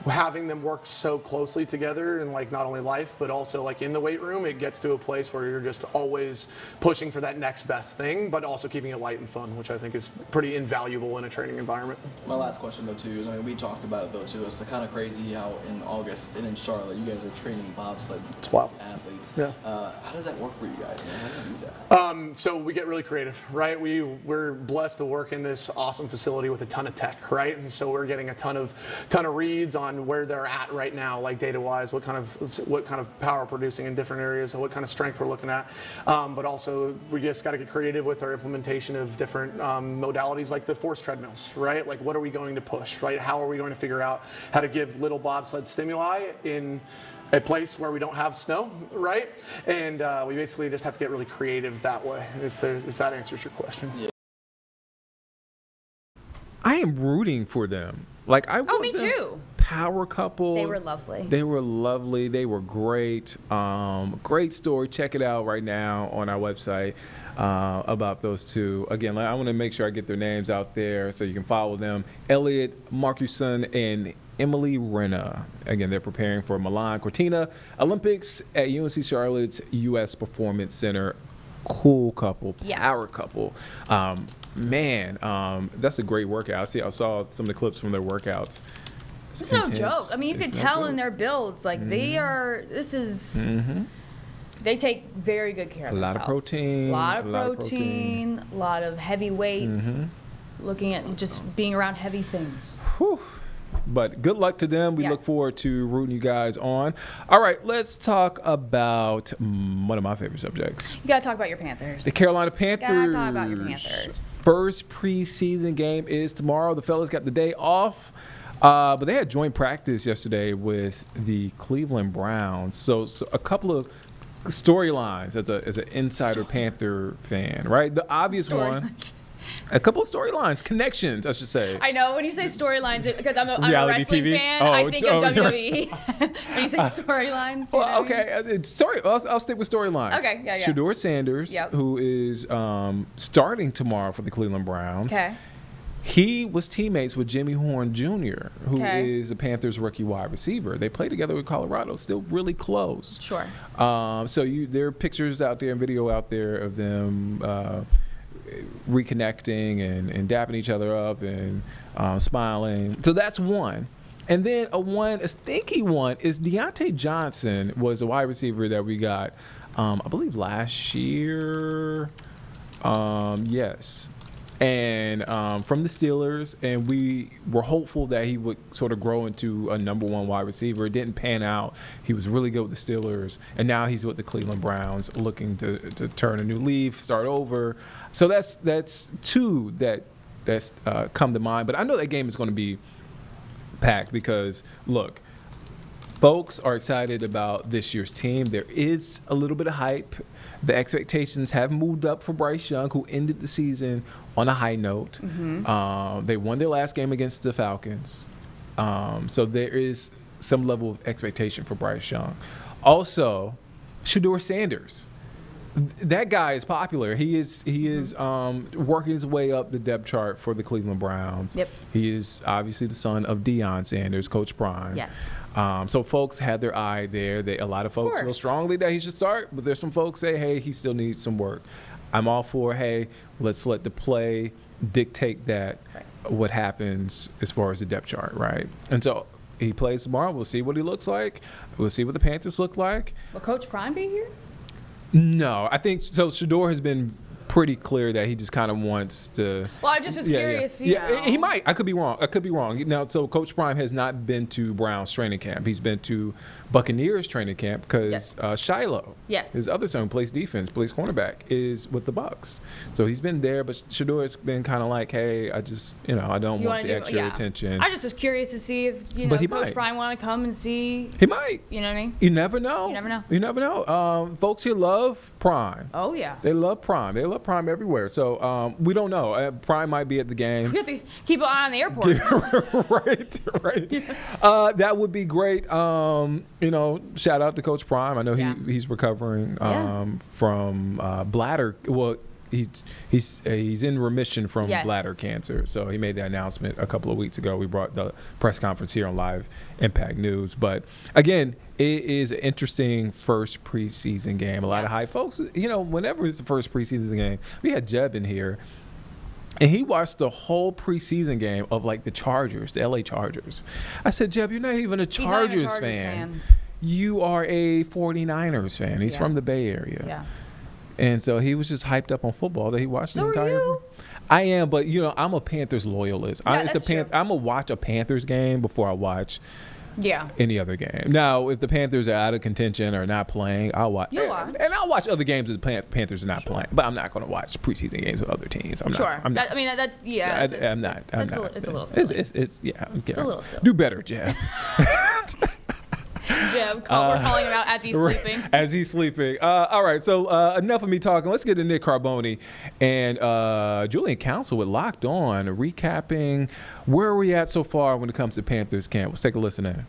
having them work so closely together in like not only life, but also like in the weight room, it gets to a place where you're just always pushing for that next best thing, but also keeping it light and fun, which I think is pretty invaluable in a training environment. My last question though too is, we talked about it though too. It's kind of crazy how in August and in Charlotte you guys are training bobsled athletes. Yeah. How does that work for you guys, man? How do you do that? So we get really creative, right? We're blessed to work in this awesome facility with a ton of tech, right? And so we're getting a ton of reads on where they're at right now, like data-wise, what kind of power producing in different areas, and what kind of strength we're looking at. But also we just got to get creative with our implementation of different modalities, like the force treadmills, right? Like what are we going to push, right? How are we going to figure out how to give little bobsled stimuli in a place where we don't have snow, right? And we basically just have to get really creative that way, if that answers your question. Yeah. I am rooting for them. Like me too. Power couple. They were lovely. They were lovely. They were great. Great story. Check it out right now on our website about those two. Again, I want to make sure I get their names out there so you can follow them. Elliot Marcuson and Emily Renna. Again, they're preparing for Milan Cortina Olympics at UNC Charlotte's U.S. Performance Center. Cool couple. Yeah. Power couple. Man, that's a great workout. I saw some of the clips from their workouts. It's no joke. I mean, you could tell in their builds, like they take very good care of themselves. A lot of protein. A lot of heavy weights. Looking at just being around heavy things. Whew. But good luck to them. We look forward to rooting you guys on. All right, let's talk about one of my favorite subjects. You got to talk about your Panthers. The Carolina Panthers. Got to talk about your Panthers. First preseason game is tomorrow. The fellas got the day off. But they had joint practice yesterday with the Cleveland Browns. So a couple of storylines as an insider Panther fan, right? The obvious one. A couple of storylines, connections, I should say. I know when you say storylines, because I'm a wrestling TV? fan, I think of WWE. When you say storylines, well, okay, I'll stick with storylines. Okay, yeah. Shedeur Sanders, who is starting tomorrow for the Cleveland Browns. Okay. He was teammates with Jimmy Horn Jr., who is a Panthers rookie wide receiver. They play together with Colorado, still really close. Sure. So there are pictures out there and video out there of them reconnecting and dapping each other up and smiling. So that's one. And then a stinky one is Deontay Johnson was a wide receiver that we got, I believe last year. Yes. And from the Steelers, and we were hopeful that he would sort of grow into a number one wide receiver. It didn't pan out. He was really good with the Steelers, and now he's with the Cleveland Browns, looking to turn a new leaf, start over. So that's two that's come to mind. But I know that game is going to be packed because, look, folks are excited about this year's team. There is a little bit of hype. The expectations have moved up for Bryce Young, who ended the season on a high note. They won their last game against the Falcons. So there is some level of expectation for Bryce Young. Also, Shedeur Sanders. That guy is popular. He is working his way up the depth chart for the Cleveland Browns. Yep. He is obviously the son of Deion Sanders, Coach Prime. Yes. So folks had their eye there. A lot of folks feel strongly that he should start, but there's some folks say, hey, he still needs some work. I'm all for, hey, let's let the play dictate that what happens as far as the depth chart, right? And so he plays tomorrow. We'll see what he looks like. We'll see what the Panthers look like. Will Coach Prime be here? No, I think so. Shedeur has been pretty clear that he just kind of wants to. Well, I just was curious. You know. He might. I could be wrong. Now, so Coach Prime has not been to Browns training camp. He's been to Buccaneers training camp because Shiloh, his other son who plays defense, plays cornerback, is with the Bucs. So he's been there, but Shadeur's been kind of like, hey, I just, I don't want the extra attention. I just was curious to see if Coach Prime want to come and see. He might. You know what I mean? You never know. You never know. Folks here love Prime. Oh yeah. They love Prime. They love Prime everywhere. So we don't know. Prime might be at the game. We have to keep an eye on the airport. right. That would be great. Shout out to Coach Prime. I know he's recovering from bladder. Well, he's in remission from bladder cancer. So he made the announcement a couple of weeks ago. We brought the press conference here on Live Impact News. But again, it is an interesting first preseason game. A lot of high folks. Whenever it's the first preseason game, we had Jeb in here. And he watched the whole preseason game of the Chargers, the LA Chargers. I said, Jeb, you're not even a Chargers fan. You are a 49ers fan. He's from the Bay Area. Yeah. And so he was just hyped up on football that he watched the entire game. I am, but I'm a Panthers loyalist. I'm gonna watch a Panthers game before I watch any other game. Now, if the Panthers are out of contention or not playing, I'll watch. And I'll watch other games if the Panthers are not playing. But I'm not going to watch preseason games with other teams. I'm not. I'm not. I'm not. It's a little silly. It's a little silly. Do better, Jeff. Jeb, we're calling him out as he's sleeping. As he's sleeping. All right, so enough of me talking. Let's get to Nick Carboni and Julian Council with Locked On, recapping where are we at so far when it comes to Panthers camp. Let's take a listen in.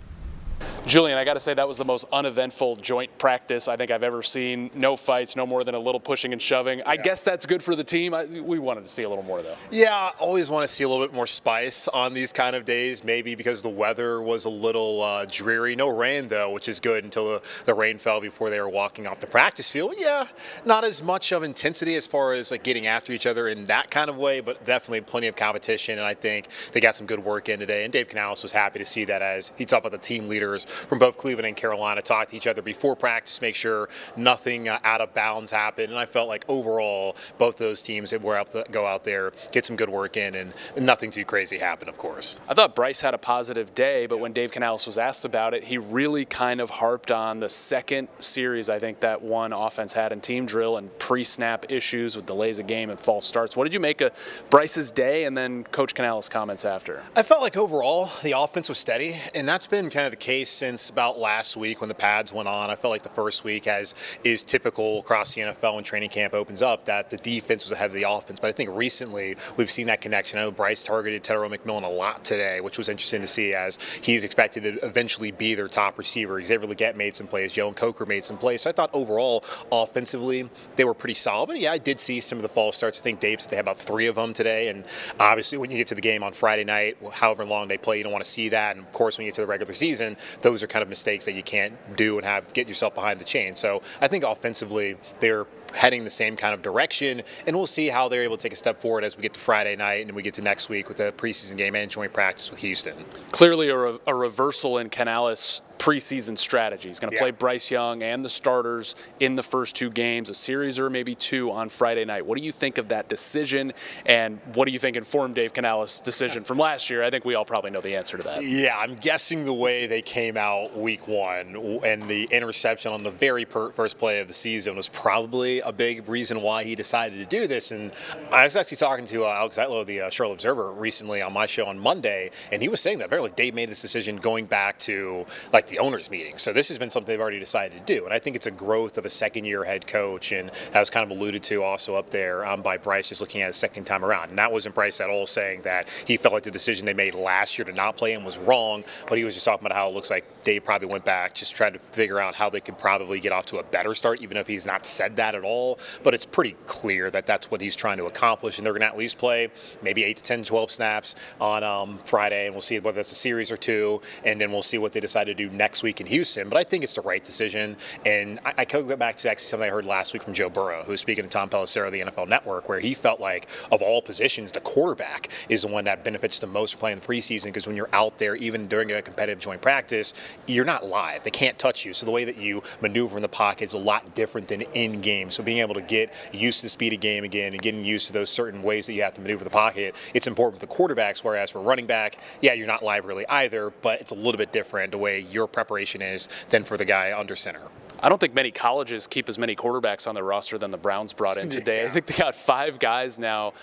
Julian, I got to say that was the most uneventful joint practice I think I've ever seen. No fights, no more than a little pushing and shoving. I guess that's good for the team. We wanted to see a little more, though. Yeah, always want to see a little bit more spice on these kind of days, maybe because the weather was a little dreary. No rain, though, which is good until the rain fell before they were walking off the practice field. Yeah, not as much of intensity as far as getting after each other in that kind of way, but definitely plenty of competition, and I think they got some good work in today. And Dave Canales was happy to see that as he talked about the team leaders from both Cleveland and Carolina talk to each other before practice, make sure nothing out of bounds happened. And I felt like overall, both those teams were able to go out there, get some good work in, and nothing too crazy happened, of course. I thought Bryce had a positive day, but when Dave Canales was asked about it, he really kind of harped on the second series I think that one offense had in team drill and pre-snap issues with delays of game and false starts. What did you make of Bryce's day and then Coach Canales' comments after? I felt like overall the offense was steady, and that's been kind of the case since about last week when the pads went on. I felt like the first week, as is typical across the NFL when training camp opens up, that the defense was ahead of the offense. But I think recently we've seen that connection. I know Bryce targeted Tyrell McMillan a lot today, which was interesting to see as he's expected to eventually be their top receiver. Xavier Legette made some plays. Jalen Coker made some plays. So I thought overall offensively they were pretty solid. But yeah, I did see some of the false starts. I think Dave said they had about 3 of them today. And obviously when you get to the game on Friday night, however long they play, you don't want to see that. And of course when you get to the regular season, those are kind of mistakes that you can't do and get yourself behind the chain. So I think offensively they're heading the same kind of direction, and we'll see how they're able to take a step forward as we get to Friday night and we get to next week with the preseason game and joint practice with Houston. Clearly a reversal in Canales' preseason strategy. He's going to play Bryce Young and the starters in the first 2 games, a series or maybe 2 on Friday night. What do you think of that decision, and what do you think informed Dave Canales' decision from last year? I think we all probably know the answer to that. Yeah, I'm guessing the way they came out week 1 and the interception on the very first play of the season was probably a big reason why he decided to do this. And I was actually talking to Alex Zeitler of the Charlotte Observer recently on my show on Monday, and he was saying that apparently Dave made this decision going back to like the owners meeting. So this has been something they've already decided to do. And I think it's a growth of a second-year head coach, and that was kind of alluded to also up there by Bryce just looking at it second time around. And that wasn't Bryce at all saying that he felt like the decision they made last year to not play him was wrong, but he was just talking about how it looks like Dave probably went back, just tried to figure out how they could probably get off to a better start, even if he's not said that at all. But it's pretty clear that that's what he's trying to accomplish, and they're going to at least play maybe 8 to 10, 12 snaps on Friday, and we'll see whether that's a series or 2, and then we'll see what they decide to do next week in Houston. But I think it's the right decision, and I could go back to actually something I heard last week from Joe Burrow, who was speaking to Tom Pelissero of the NFL Network, where he felt like of all positions, the quarterback is the one that benefits the most from playing the preseason, because when you're out there, even during a competitive joint practice, you're not live. They can't touch you. So the way that you maneuver in the pocket is a lot different than in game. So being able to get used to the speed of game again and getting used to those certain ways that you have to maneuver the pocket, it's important for the quarterbacks, whereas for running back, yeah, you're not live really either, but it's a little bit different the way your preparation is than for the guy under center. I don't think many colleges keep as many quarterbacks on their roster than the Browns brought in today. Yeah. I think they got 5 guys now.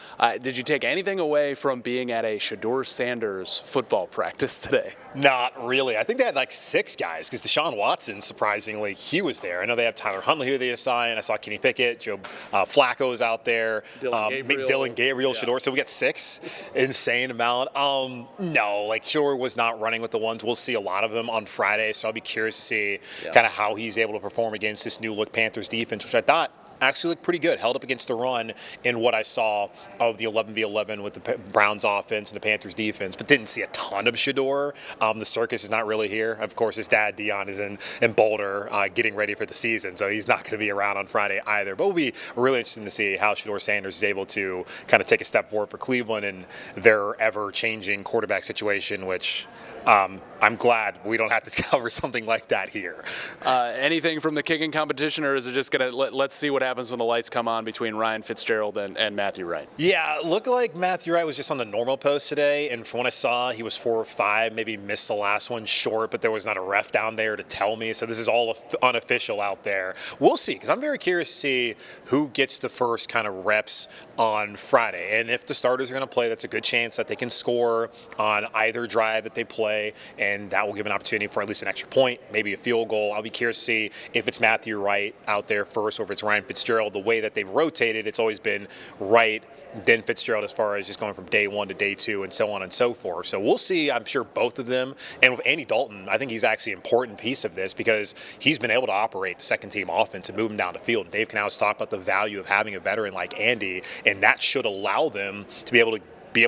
Did you take anything away from being at a Shedeur Sanders football practice today? Not really. I think they had like 6 guys, because Deshaun Watson, surprisingly, he was there. I know they have Tyler Huntley who they assigned. I saw Kenny Pickett, Joe Flacco was out there, Dylan Gabriel, Shedeur. So we got 6. Insane amount. No, like Shedeur was not running with the ones. We'll see a lot of them on Friday, so I'll be curious to see kind of how he's able to perform against this new look Panthers defense, which I thought actually looked pretty good, held up against the run in what I saw of the 11v11 with the Browns offense and the Panthers defense, but didn't see a ton of Shedeur. The circus is not really here. Of course, his dad, Dion, is in Boulder getting ready for the season, so he's not going to be around on Friday either. But it'll be really interesting to see how Shedeur Sanders is able to kind of take a step forward for Cleveland and their ever-changing quarterback situation, which I'm glad we don't have to cover something like that here. Anything from the kicking competition, or is it just going to let's see what happens when the lights come on between Ryan Fitzgerald and Matthew Wright? Yeah, looked like Matthew Wright was just on the normal post today, and from what I saw, he was 4 or 5, maybe missed the last one short, but there was not a ref down there to tell me, so this is all unofficial out there. We'll see, because I'm very curious to see who gets the first kind of reps on Friday, and if the starters are going to play, that's a good chance that they can score on either drive that they play, and that will give an opportunity for at least an extra point, maybe a field goal. I'll be curious to see if it's Matthew Wright out there first or if it's Ryan Fitzgerald. The way that they've rotated, it's always been Wright, then Fitzgerald, as far as just going from day 1 to day 2 and so on and so forth. So we'll see, I'm sure, both of them. And with Andy Dalton, I think he's actually an important piece of this, because he's been able to operate the second-team offense and move him down the field. And Dave Canales talked about the value of having a veteran like Andy, and that should allow them to be able to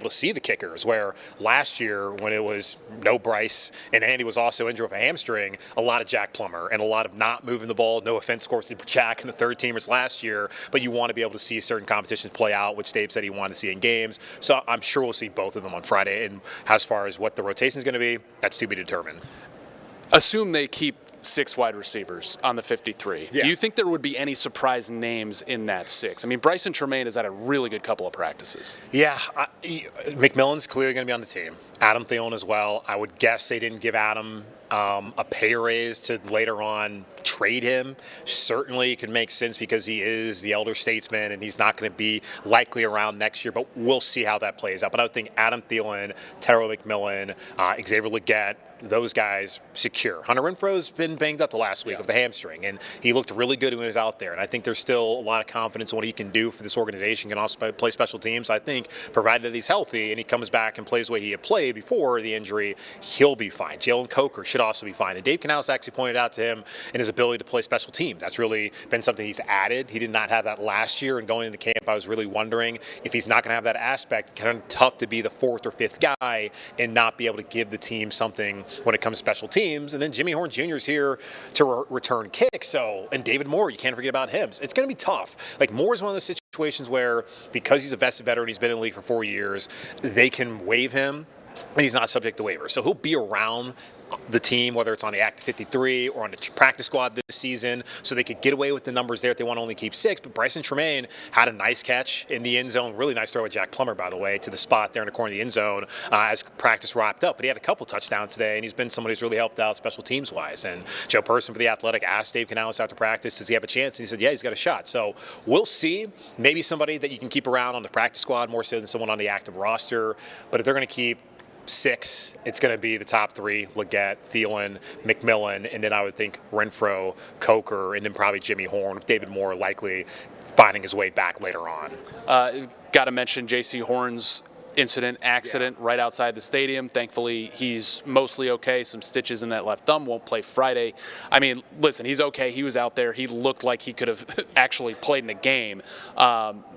see the kickers, where last year when it was no Bryce and Andy was also injured with a hamstring, a lot of Jack Plummer and a lot of not moving the ball. No offense, of course, to Jack and the third teamers last year, but you want to be able to see certain competitions play out, which Dave said he wanted to see in games. So I'm sure we'll see both of them on Friday. And as far as what the rotation is going to be, that's to be determined. Assume they keep 6 wide receivers on the 53. Yeah. Do you think there would be any surprise names in that 6? I mean, Bryson Tremaine has had a really good couple of practices. Yeah, McMillan's clearly going to be on the team. Adam Thielen as well. I would guess they didn't give Adam a pay raise to later on trade him. Certainly it could make sense because he is the elder statesman and he's not going to be likely around next year, but we'll see how that plays out. But I would think Adam Thielen, Terrell McMillan, Xavier Legette, those guys secure. Hunter Renfro's been banged up the last week with the hamstring, and he looked really good when he was out there. And I think there's still a lot of confidence in what he can do for this organization. He can also play special teams. I think, provided that he's healthy and he comes back and plays the way he had played before the injury, he'll be fine. Jalen Coker should also be fine. And Dave Canales actually pointed out to him in his ability to play special teams. That's really been something he's added. He did not have that last year, and going into camp, I was really wondering if he's not going to have that aspect. Kind of tough to be the fourth or fifth guy and not be able to give the team something when it comes to special teams. And then Jimmy Horn Jr. is here to return kicks. So, and David Moore, you can't forget about him. So it's going to be tough. Like, Moore is one of those situations where, because he's a vested veteran, he's been in the league for 4 years, they can waive him, and he's not subject to waivers. So he'll be around the team, whether it's on the active 53 or on the practice squad this season, so they could get away with the numbers there if they want to only keep 6. But Bryson Tremaine had a nice catch in the end zone, really nice throw with Jack Plummer, by the way, to the spot there in the corner of the end zone as practice wrapped up. But he had a couple touchdowns today, and he's been somebody who's really helped out special teams-wise. And Joe Person for The Athletic asked Dave Canales after practice, does he have a chance? And he said, yeah, he's got a shot. So we'll see. Maybe somebody that you can keep around on the practice squad more so than someone on the active roster. But if they're going to keep 6, it's going to be the top 3, Leggett, Thielen, McMillan, and then I would think Renfro, Coker, and then probably Jimmy Horn, with David Moore likely finding his way back later on. Got to mention J.C. Horn's accident right outside the stadium. Thankfully, he's mostly okay. Some stitches in that left thumb. Won't play Friday. I mean, listen, he's okay. He was out there. He looked like he could have actually played in a game.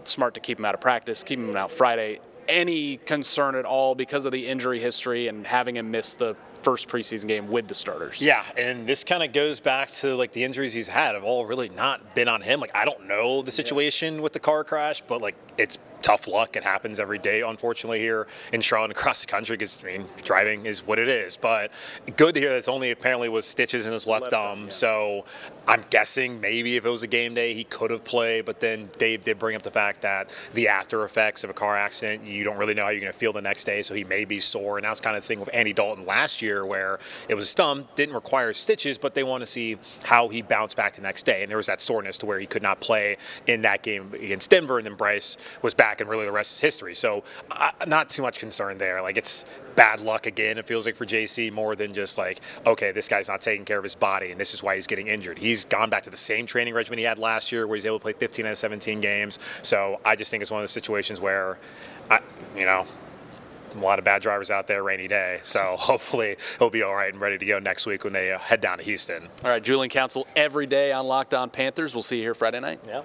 Smart to keep him out of practice, keep him out Friday. Any concern at all because of the injury history and having him miss the first preseason game with the starters? Yeah, and this kind of goes back to like the injuries he's had have all really not been on him. Like, I don't know the situation with the car crash, but like, it's tough luck. It happens every day, unfortunately, here in Charlotte and across the country, because, I mean, driving is what it is. But good to hear that it's only apparently was stitches in his left thumb. Yeah. So I'm guessing maybe if it was a game day, he could have played. But then Dave did bring up the fact that the after effects of a car accident, you don't really know how you're going to feel the next day. So he may be sore. And that's kind of the thing with Andy Dalton last year, where it was his thumb, didn't require stitches, but they want to see how he bounced back the next day. And there was that soreness to where he could not play in that game against Denver. And then Bryce was back, and really the rest is history. So not too much concern there. Like, it's bad luck again, it feels like, for JC, more than just like, okay, this guy's not taking care of his body and this is why he's getting injured. He's gone back to the same training regimen he had last year, where he's able to play 15 out of 17 games. So I just think it's one of those situations where, a lot of bad drivers out there, rainy day. So hopefully he'll be all right and ready to go next week when they head down to Houston. All right, Julian Council every day on Locked On Panthers. We'll see you here Friday night. Yeah.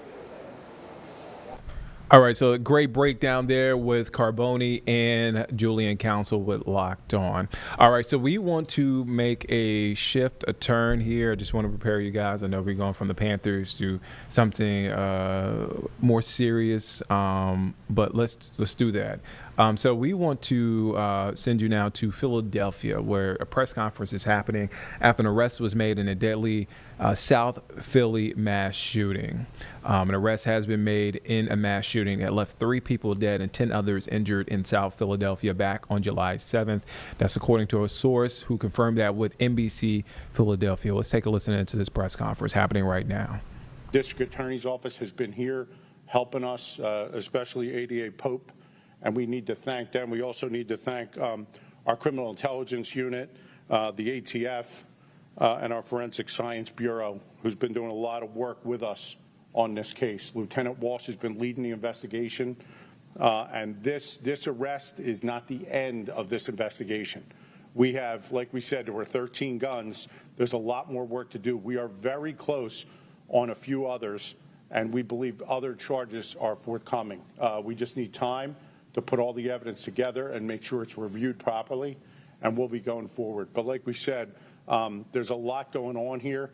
All right, so a great breakdown there with Carboni and Julian Council with Locked On. All right, so we want to make a shift, a turn here. I just want to prepare you guys. I know we're going from the Panthers to something more serious, but let's do that. So we want to send you now to Philadelphia, where a press conference is happening after an arrest was made in a deadly South Philly mass shooting. An arrest has been made in a mass shooting that left 3 people dead and 10 others injured in South Philadelphia back on July 7th. That's according to a source who confirmed that with NBC Philadelphia. Let's take a listen into this press conference happening right now. District Attorney's Office has been here helping us, especially ADA Pope, and we need to thank them. We also need to thank our Criminal Intelligence Unit, the ATF, and our Forensic Science Bureau, who's been doing a lot of work with us on this case. Lieutenant Walsh has been leading the investigation, and this arrest is not the end of this investigation. We have, like we said, there were 13 guns. There's a lot more work to do. We are very close on a few others, and we believe other charges are forthcoming. We just need time to put all the evidence together and make sure it's reviewed properly, and we'll be going forward. But like we said, there's a lot going on here.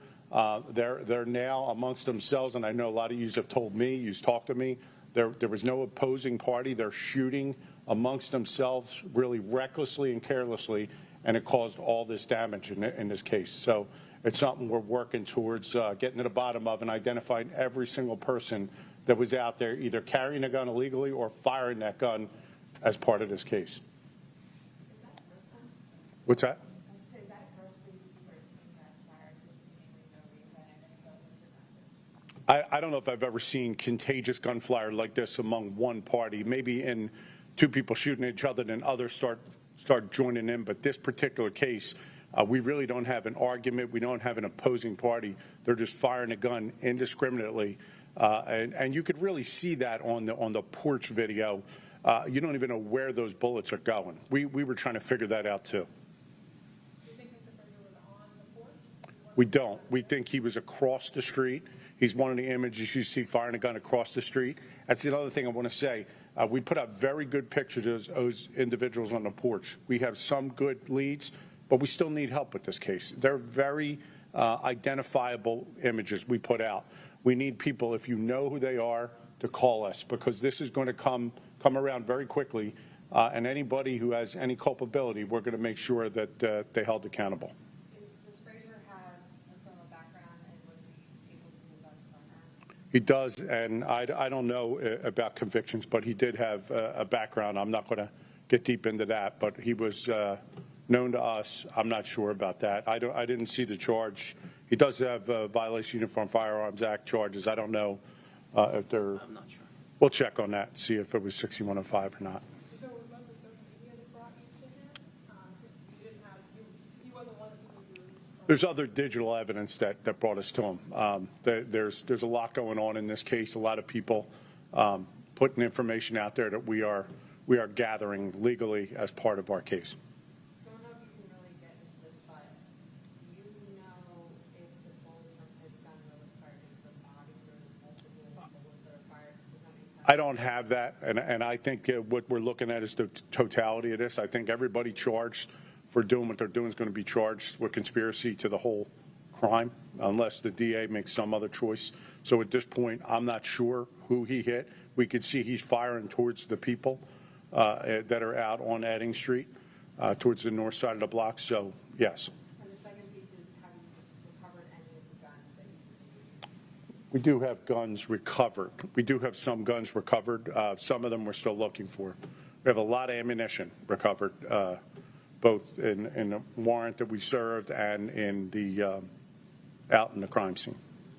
They're now amongst themselves, and I know a lot of you have told me, you've talked to me, there was no opposing party. They're shooting amongst themselves really recklessly and carelessly, and it caused all this damage in this case. So it's something we're working towards getting to the bottom of and identifying every single person that was out there either carrying a gun illegally or firing that gun as part of this case. What's that? I don't know if I've ever seen contagious gunfire like this among one party. Maybe in 2 people shooting at each other, then others start joining in. But this particular case, we really don't have an argument. We don't have an opposing party. They're just firing a gun indiscriminately. And you could really see that on the porch video. You don't even know where those bullets are going. We were trying to figure that out too. Do you think Mr. Berger was on We don't. We think he was across the street. He's one of the images you see firing a gun across the street. That's another thing I want to say. We put out very good pictures of those individuals on the porch. We have some good leads, but we still need help with this case. They're very identifiable images we put out. We need people, if you know who they are, to call us, because this is going to come around very quickly, and anybody who has any culpability, we're going to make sure that they're held accountable. Does Frazier have a criminal background, and was he able to possess a firearm? He does, and I don't know about convictions, but he did have a background. I'm not going to get deep into that, but he was known to us. I'm not sure about that. I didn't see the charge. He does have violation of Uniform Firearms Act charges. I don't know if they're. I'm not sure. We'll check on that, see if it was 6105 or not. So it was mostly social media that brought you to him, since you didn't have, he wasn't one of the people you were. There's other digital evidence that brought us to him. There's a lot going on in this case. A lot of people putting information out there that we are gathering legally as part of our case. I don't know if you can really get into this, but do you know if the bullets from his gun were fired into the bodies or multiple bullets that are fired? Does that make sense? I don't have that, and I think what we're looking at is the totality of this. I think everybody charged for doing what they're doing is going to be charged with conspiracy to the whole crime, unless the DA makes some other choice. So at this point, I'm not sure who he hit. We could see he's firing towards the people that are out on Edding Street, towards the north side of the block. So, yes. And the second piece is, have you recovered any of the guns that you used? We do have guns recovered. We do have some guns recovered. Some of them we're still looking for. We have a lot of ammunition recovered, both in the warrant that we served and in the out in the crime scene.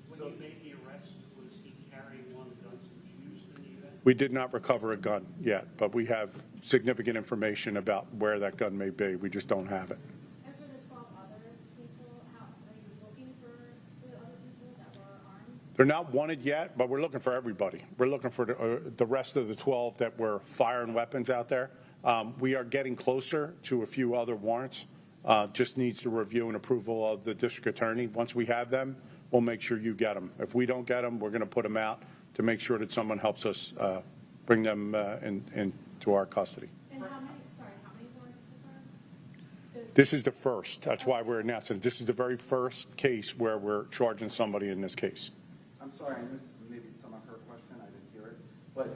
When you made the arrest, was he carrying one of the guns that was used in the event? We did not recover a gun yet, but we have significant information about where that gun may be. We just don't have it. And so the 12 other people, are you looking for the other people that were armed? They're not wanted yet, but we're looking for everybody. We're looking for the rest of the 12 that were firing weapons out there. We are getting closer to a few other warrants. Just needs the review and approval of the district attorney. Once we have them, we'll make sure you get them. If we don't get them, we're going to put them out to make sure that someone helps us bring them into our custody. And how many warrants were there? This is the first. That's why we're announcing it. This is the very first case where we're charging somebody in this case. I'm sorry, I missed maybe some of her question. I didn't hear it. But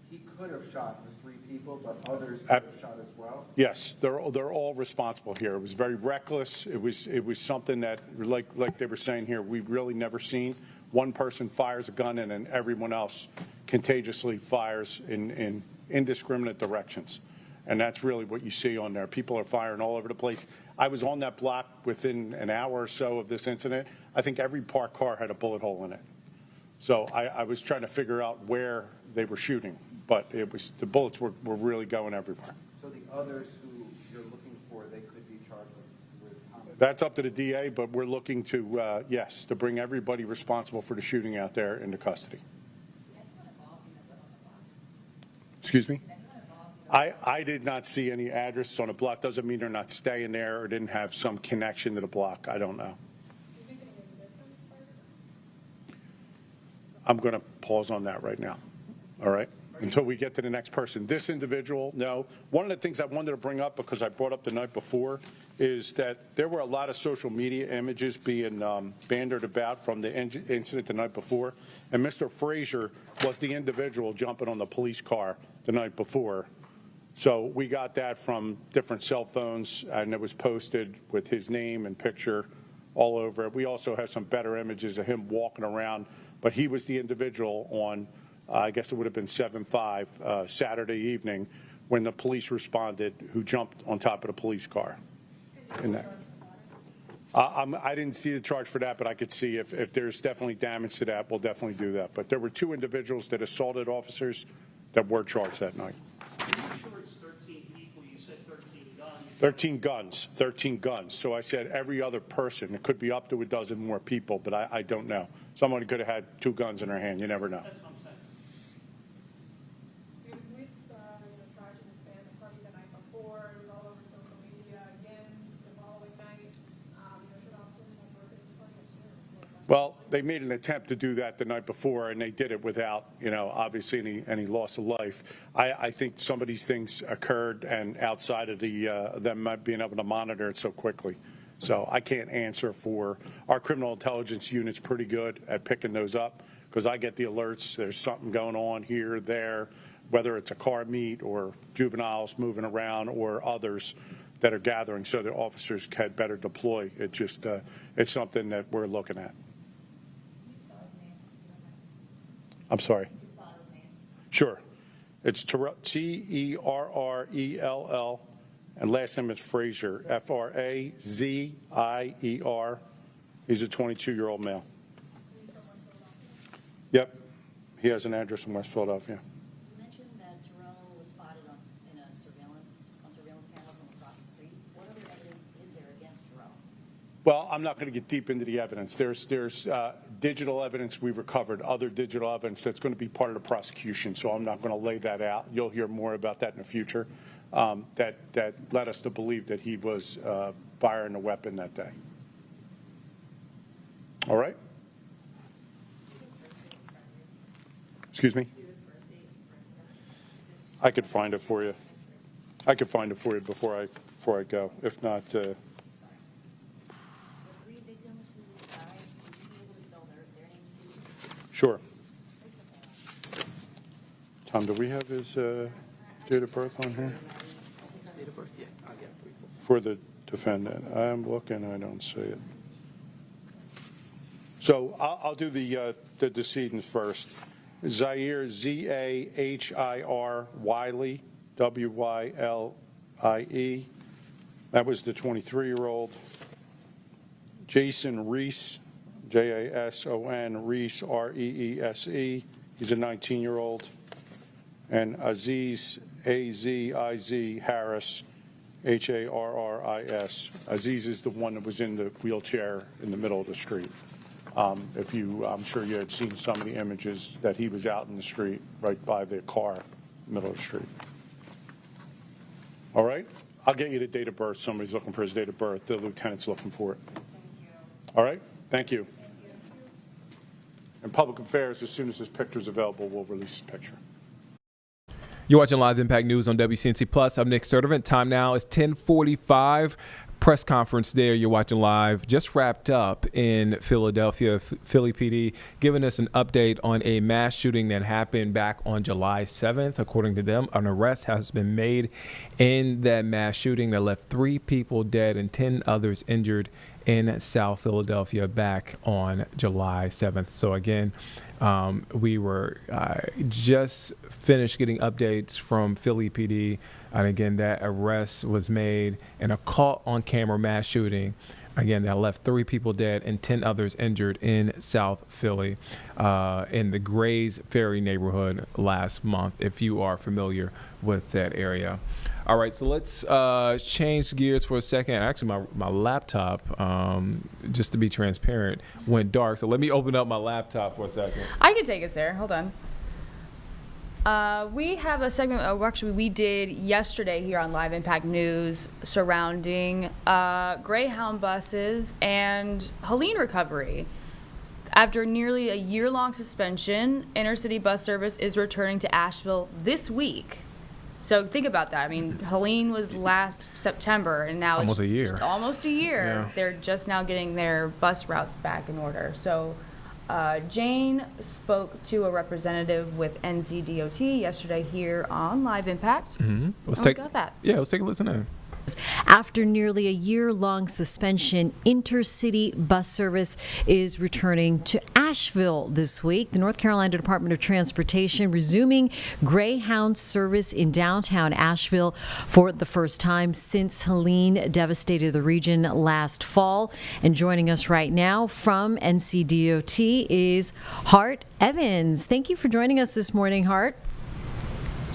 he could have shot the 3 people, but others could have shot as well? Yes, they're all responsible here. It was very reckless. It was something that, like they were saying here, we've really never seen. One person fires a gun and then everyone else contagiously fires in indiscriminate directions. And that's really what you see on there. People are firing all over the place. I was on that block within an hour or so of this incident. I think every parked car had a bullet hole in it. So I was trying to figure out where they were shooting, but the bullets were really going everywhere. So the others who you're looking for, they could be charged with homicide? That's up to the DA, but we're looking to, yes, to bring everybody responsible for the shooting out there into custody. Excuse me? I did not see any addresses on the block. Doesn't mean they're not staying there or didn't have some connection to the block. I don't know. I'm going to pause on that right now. All right? Until we get to the next person. This individual, no. One of the things I wanted to bring up, because I brought up the night before, is that there were a lot of social media images being bandied about from the incident the night before. And Mr. Frazier was the individual jumping on the police car the night before. So we got that from different cell phones, and it was posted with his name and picture all over it. We also have some better images of him walking around, but he was the individual on, I guess it would have been 7/5 Saturday evening when the police responded, who jumped on top of the police car. In that. I didn't see the charge for that, but I could see if there's definitely damage to that, we'll definitely do that. But there were 2 individuals that assaulted officers that were charged that night. I'm sure it's 13 people. You said 13 guns. 13 guns, 13 guns. So I said every other person. It could be up to a dozen more people, but I don't know. Someone could have had 2 guns in their hand. You never know. That's what I'm saying. The police, tried to disband the party the night before. It was all over social media again the following night. Well, they made an attempt to do that the night before, and they did it without, obviously any loss of life. I think some of these things occurred and outside of them not being able to monitor it so quickly. So I can't answer for our criminal intelligence unit's pretty good at picking those up because I get the alerts. There's something going on here, there, whether it's a car meet or juveniles moving around or others that are gathering so that officers can better deploy. It just it's something that we're looking at. I'm sorry. Sure. It's Terrell, and last name is Frazier, Frazier. He's a 22-year-old male. Yep. He has an address in West Philadelphia. You mentioned that Terrell was spotted in a surveillance cameras on across the street. What other evidence is there against Terrell? Well, I'm not going to get deep into the evidence. There's digital evidence we recovered, other digital evidence that's going to be part of the prosecution, so I'm not going to lay that out. You'll hear more about that in the future. That led us to believe that he was firing a weapon that day. All right? Excuse me? I could find it for you. Before I go. If not, sure. Tom, do we have his date of birth on here? Date of birth, yeah. I'll get it for you. For the defendant. I'm looking, I don't see it. So I'll do the decedent first. Zaire, Zahir Wiley, Wylie. That was the 23-year-old. Jason Reese, Jason Reese, Reese. He's a 19-year-old. And Aziz, Aziz Harris, Harris. Aziz is the one that was in the wheelchair in the middle of the street. I'm sure you had seen some of the images that he was out in the street, right by the car, middle of the street. All right? I'll get you the date of birth. Somebody's looking for his date of birth. The lieutenant's looking for it. Thank you. All right? Thank you. And Public Affairs, as soon as this picture's available, we'll release the picture. You're watching Live Impact News on WCNC Plus. I'm Nick Sturdivant. Time now is 10:45. Press conference there you're watching live just wrapped up in Philadelphia. Philly PD giving us an update on a mass shooting that happened back on July 7th. According to them, an arrest has been made in that mass shooting that left 3 people dead and 10 others injured in South Philadelphia back on July 7th. So again, we were just finished getting updates from Philly PD. And again, that arrest was made in a caught on camera mass shooting. Again, that left 3 people dead and 10 others injured in South Philly in the Grays Ferry neighborhood last month, if you are familiar with that area. All right, so let's change gears for a second. Actually, my laptop, just to be transparent, went dark. So let me open up my laptop for a second. I can take us there. Hold on. We have a segment, actually we did yesterday here on Live Impact News surrounding Greyhound buses and Helene recovery. After nearly a year-long suspension, intercity bus service is returning to Asheville this week. So think about that. I mean, Helene was last September, and now almost a year. Almost a year. Yeah. They're just now getting their bus routes back in order. So Jane spoke to a representative with NCDOT yesterday here on Live Impact. Mm-hmm. We got that. Yeah, let's take a listen in. After nearly a year-long suspension, intercity bus service is returning to Asheville this week. The North Carolina Department of Transportation resuming Greyhound service in downtown Asheville for the first time since Helene devastated the region last fall. And joining us right now from NCDOT is Hart Evans. Thank you for joining us this morning, Hart.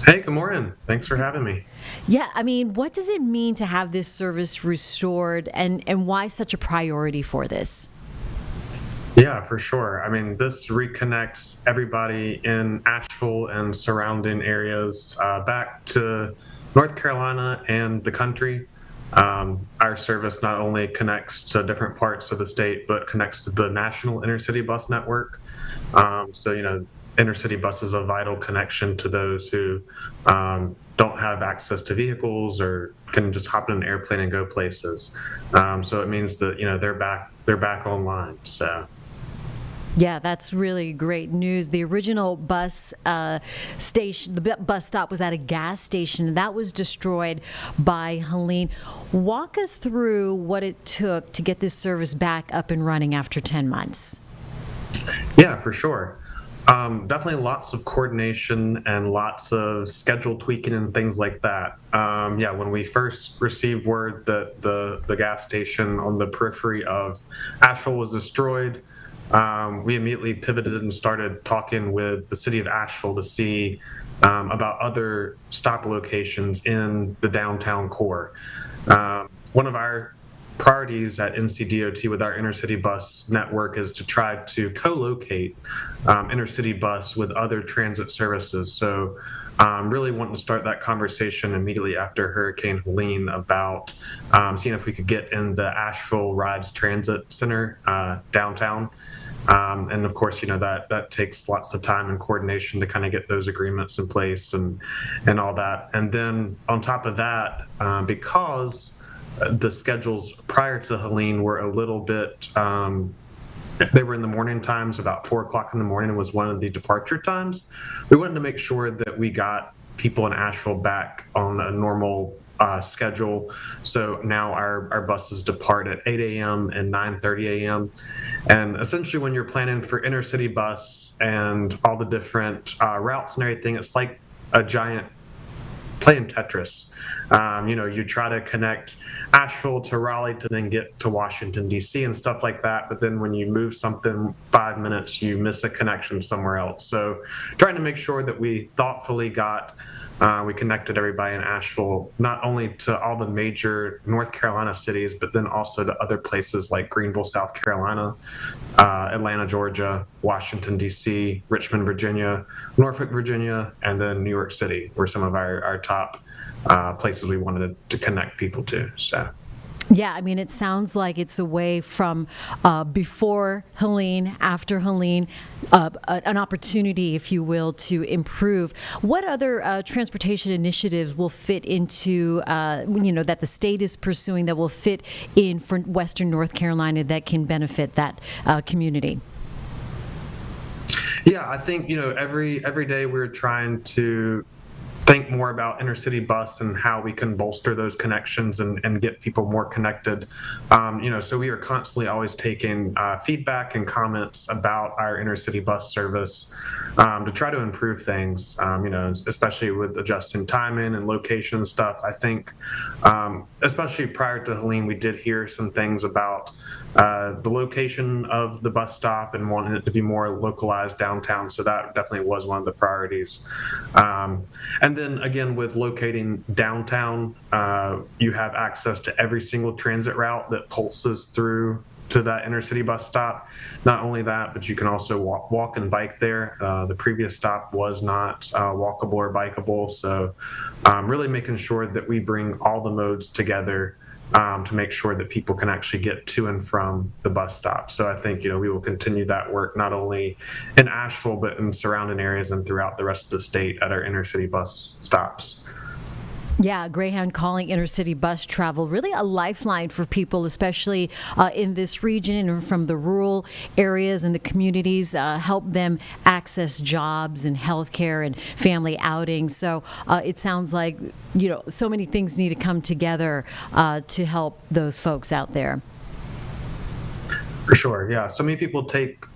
Hey, good morning. Thanks for having me. Yeah, I mean, what does it mean to have this service restored, and why such a priority for this? Yeah, for sure. I mean, this reconnects everybody in Asheville and surrounding areas back to North Carolina and the country. Our service not only connects to different parts of the state, but connects to the national intercity bus network. So, intercity bus is a vital connection to those who don't have access to vehicles or can just hop in an airplane and go places. So it means that they're back online. So. Yeah, that's really great news. The original bus station, the bus stop was at a gas station, and that was destroyed by Helene. Walk us through what it took to get this service back up and running after 10 months. Yeah, for sure. Definitely lots of coordination and lots of schedule tweaking and things like that. When we first received word that the gas station on the periphery of Asheville was destroyed, we immediately pivoted and started talking with the city of Asheville to see about other stop locations in the downtown core. One of our priorities at NCDOT with our intercity bus network is to try to co-locate intercity bus with other transit services. So really wanting to start that conversation immediately after Hurricane Helene about seeing if we could get in the Asheville Rides Transit Center downtown. And of course, that takes lots of time and coordination to kind of get those agreements in place and all that. And then on top of that, because the schedules prior to Helene were a little bit, they were in the morning times, about 4 o'clock in the morning was one of the departure times. We wanted to make sure that we got people in Asheville back on a normal schedule. So now our buses depart at 8 a.m. and 9:30 a.m. And essentially when you're planning for intercity bus and all the different routes and everything, it's like a giant playing Tetris. You try to connect Asheville to Raleigh to then get to Washington, D.C. and stuff like that. But then when you move something 5 minutes, you miss a connection somewhere else. So trying to make sure that we thoughtfully we connected everybody in Asheville, not only to all the major North Carolina cities, but then also to other places like Greenville, South Carolina, Atlanta, Georgia, Washington, D.C., Richmond, Virginia, Norfolk, Virginia, and then New York City were some of our top places we wanted to connect people to. So. Yeah, I mean, it sounds like it's a way from before Helene, after Helene, an opportunity, if you will, to improve. What other transportation initiatives will fit into, that the state is pursuing that will fit in for Western North Carolina that can benefit that community? Yeah, I think, every day we're trying to think more about intercity bus and how we can bolster those connections and get people more connected. So we are constantly always taking feedback and comments about our intercity bus service to try to improve things, especially with adjusting timing and location stuff. I think, especially prior to Helene, we did hear some things about the location of the bus stop and wanting it to be more localized downtown. So that definitely was one of the priorities. And then again, with locating downtown, you have access to every single transit route that pulses through to that intercity bus stop. Not only that, but you can also walk and bike there. The previous stop was not walkable or bikeable. So really making sure that we bring all the modes together to make sure that people can actually get to and from the bus stop. So I think, we will continue that work not only in Asheville, but in surrounding areas and throughout the rest of the state at our intercity bus stops. Yeah, Greyhound calling intercity bus travel really a lifeline for people, especially in this region and from the rural areas and the communities, help them access jobs and healthcare and family outings. So it sounds like, so many things need to come together to help those folks out there. For sure, yeah. So many people take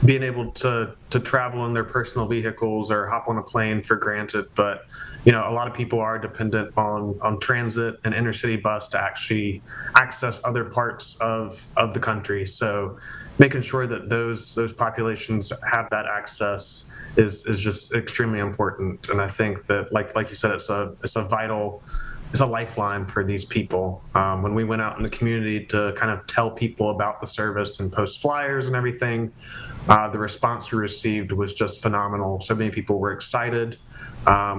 being able to travel in their personal vehicles or hop on a plane for granted, but a lot of people are dependent on transit and intercity bus to actually access other parts of the country. So making sure that those populations have that access is just extremely important. And I think that like you said, it's a vital is a lifeline for these people. When we went out in the community to kind of tell people about the service and post flyers and everything, the response we received was just phenomenal. So many people were excited.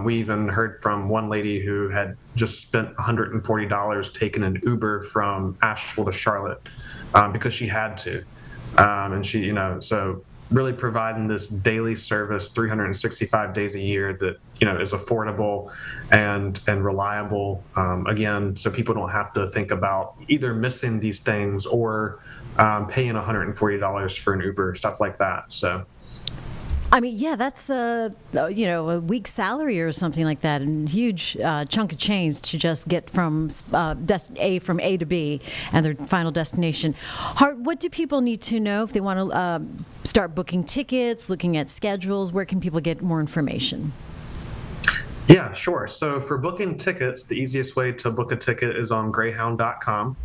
We even heard from one lady who had just spent $140 taking an Uber from Asheville to Charlotte because she had to. And she, so really providing this daily service 365 days a year that, is affordable and reliable, again, so people don't have to think about either missing these things or paying $140 for an Uber, stuff like that. So. I mean, yeah, that's a week's salary or something like that, and huge chunk of change to just get from from A to B and their final destination. Hart, what do people need to know if they want to start booking tickets, looking at schedules? Where can people get more information? Yeah, sure. So for booking tickets, the easiest way to book a ticket is on Greyhound.com.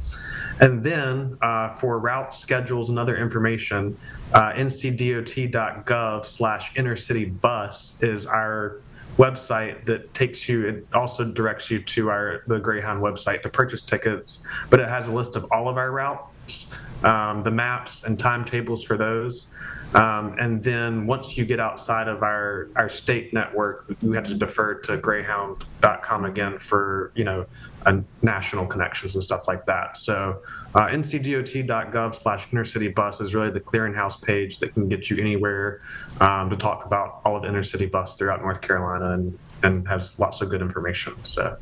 And then for route schedules and other information, ncdot.gov/innercitybus is our website that takes you, it also directs you to the Greyhound website to purchase tickets, but it has a list of all of our routes, the maps and timetables for those. And then once you get outside of our state network, we have to defer to Greyhound.com again for, national connections and stuff like that. So ncdot.gov/innercitybus is really the clearinghouse page that can get you anywhere to talk about all of inner city bus throughout North Carolina and has lots of good information. So.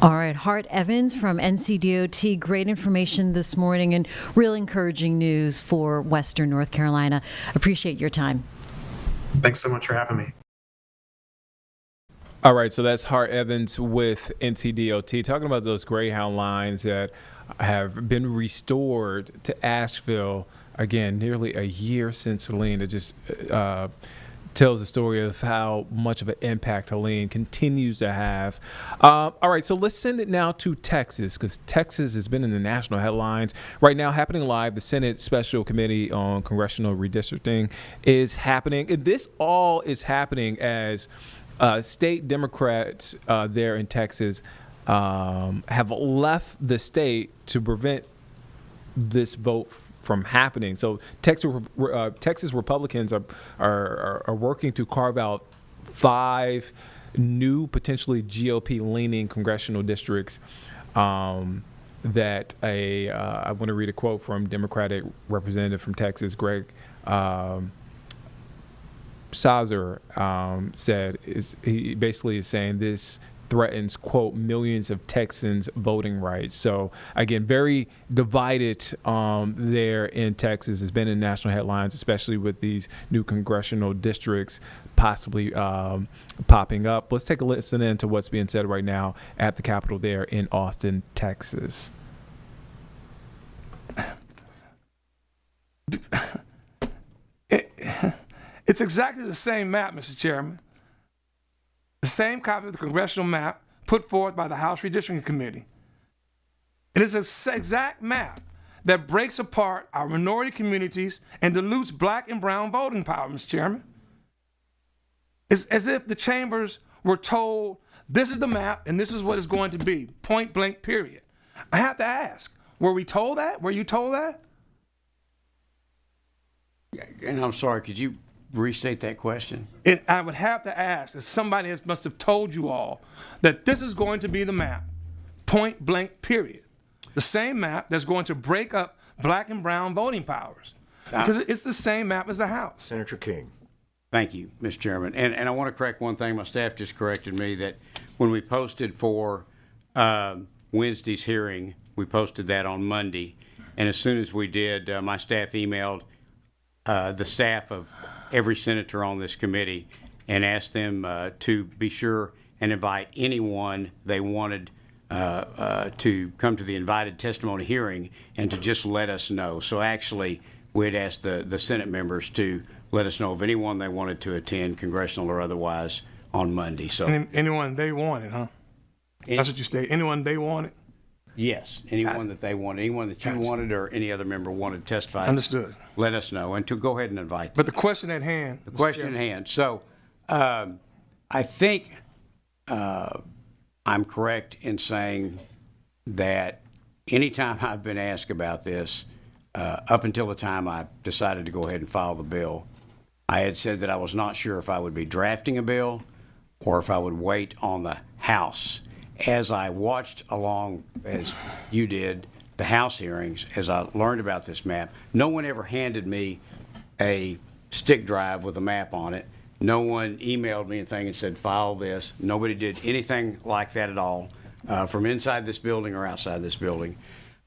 All right, Hart Evans from NCDOT, great information this morning and real encouraging news for Western North Carolina. Appreciate your time. Thanks so much for having me. All right, so that's Hart Evans with NCDOT talking about those Greyhound lines that have been restored to Asheville. Again, nearly a year since Helene. It just tells the story of how much of an impact Helene continues to have. All right, so let's send it now to Texas, because Texas has been in the national headlines. Right now, happening live, the Senate Special Committee on Congressional Redistricting is happening. And this all is happening as state Democrats there in Texas have left the state to prevent this vote from happening. So Texas Republicans are working to carve out 5 new, potentially GOP-leaning congressional districts that I want to read a quote from Democratic Representative from Texas, Greg Sauser, said. He basically is saying this threatens, quote, millions of Texans' voting rights. So again, very divided there in Texas. Has been in national headlines, especially with these new congressional districts possibly popping up. Let's take a listen in to what's being said right now at the Capitol there in Austin, Texas. It's exactly the same map, Mr. Chairman. The same copy of the congressional map put forth by the House Redistricting Committee. It is an exact map that breaks apart our minority communities and dilutes black and brown voting power, Mr. Chairman. It's as if the chambers were told, this is the map and this is what it's going to be, point blank, period. I have to ask, were we told that? Were you told that? And I'm sorry, could you restate that question? I would have to ask if somebody must have told you all that this is going to be the map, point blank, period. The same map that's going to break up black and brown voting powers. Because it's the same map as the House. Senator King. Thank you, Mr. Chairman. And I want to correct one thing. My staff just corrected me that when we posted for Wednesday's hearing, we posted that on Monday. And as soon as we did, my staff emailed the staff of every senator on this committee and asked them to be sure and invite anyone they wanted to come to the invited testimony hearing and to just let us know. So actually, we'd asked the Senate members to let us know of anyone they wanted to attend, congressional or otherwise, on Monday. So anyone they wanted, huh? That's what you stated. Anyone they wanted? Yes, anyone that they wanted, anyone that you wanted or any other member wanted to testify. Understood. Let us know and to go ahead and invite them. But the question at hand. The question at hand. So I think I'm correct in saying that anytime I've been asked about this, up until the time I decided to go ahead and file the bill, I had said that I was not sure if I would be drafting a bill or if I would wait on the House. As I watched along, as you did, the House hearings, as I learned about this map, no one ever handed me a stick drive with a map on it. No one emailed me anything and said, file this. Nobody did anything like that at all, from inside this building or outside this building.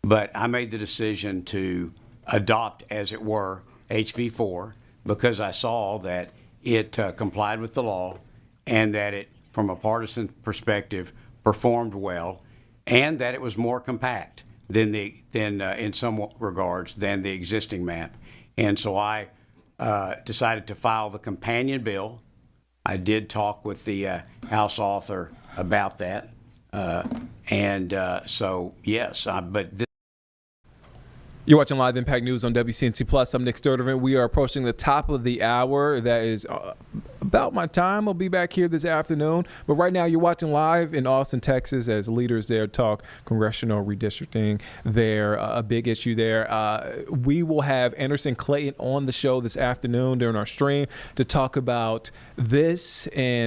But I made the decision to adopt, as it were, HB 4 because I saw that it complied with the law and that it, from a partisan perspective, performed well, and that it was more compact than in some regards than the existing map. And so I decided to file the companion bill. I did talk with the House author about that, so yes, but this. You're watching Live Impact News on WCNC Plus. I'm Nick Sturtevant. We are approaching the top of the hour. That is about my time. I'll be back here this afternoon. But right now, you're watching live in Austin, Texas, as leaders there talk congressional redistricting. There, a big issue there. We will have Anderson Clayton on the show this afternoon during our stream to talk about this and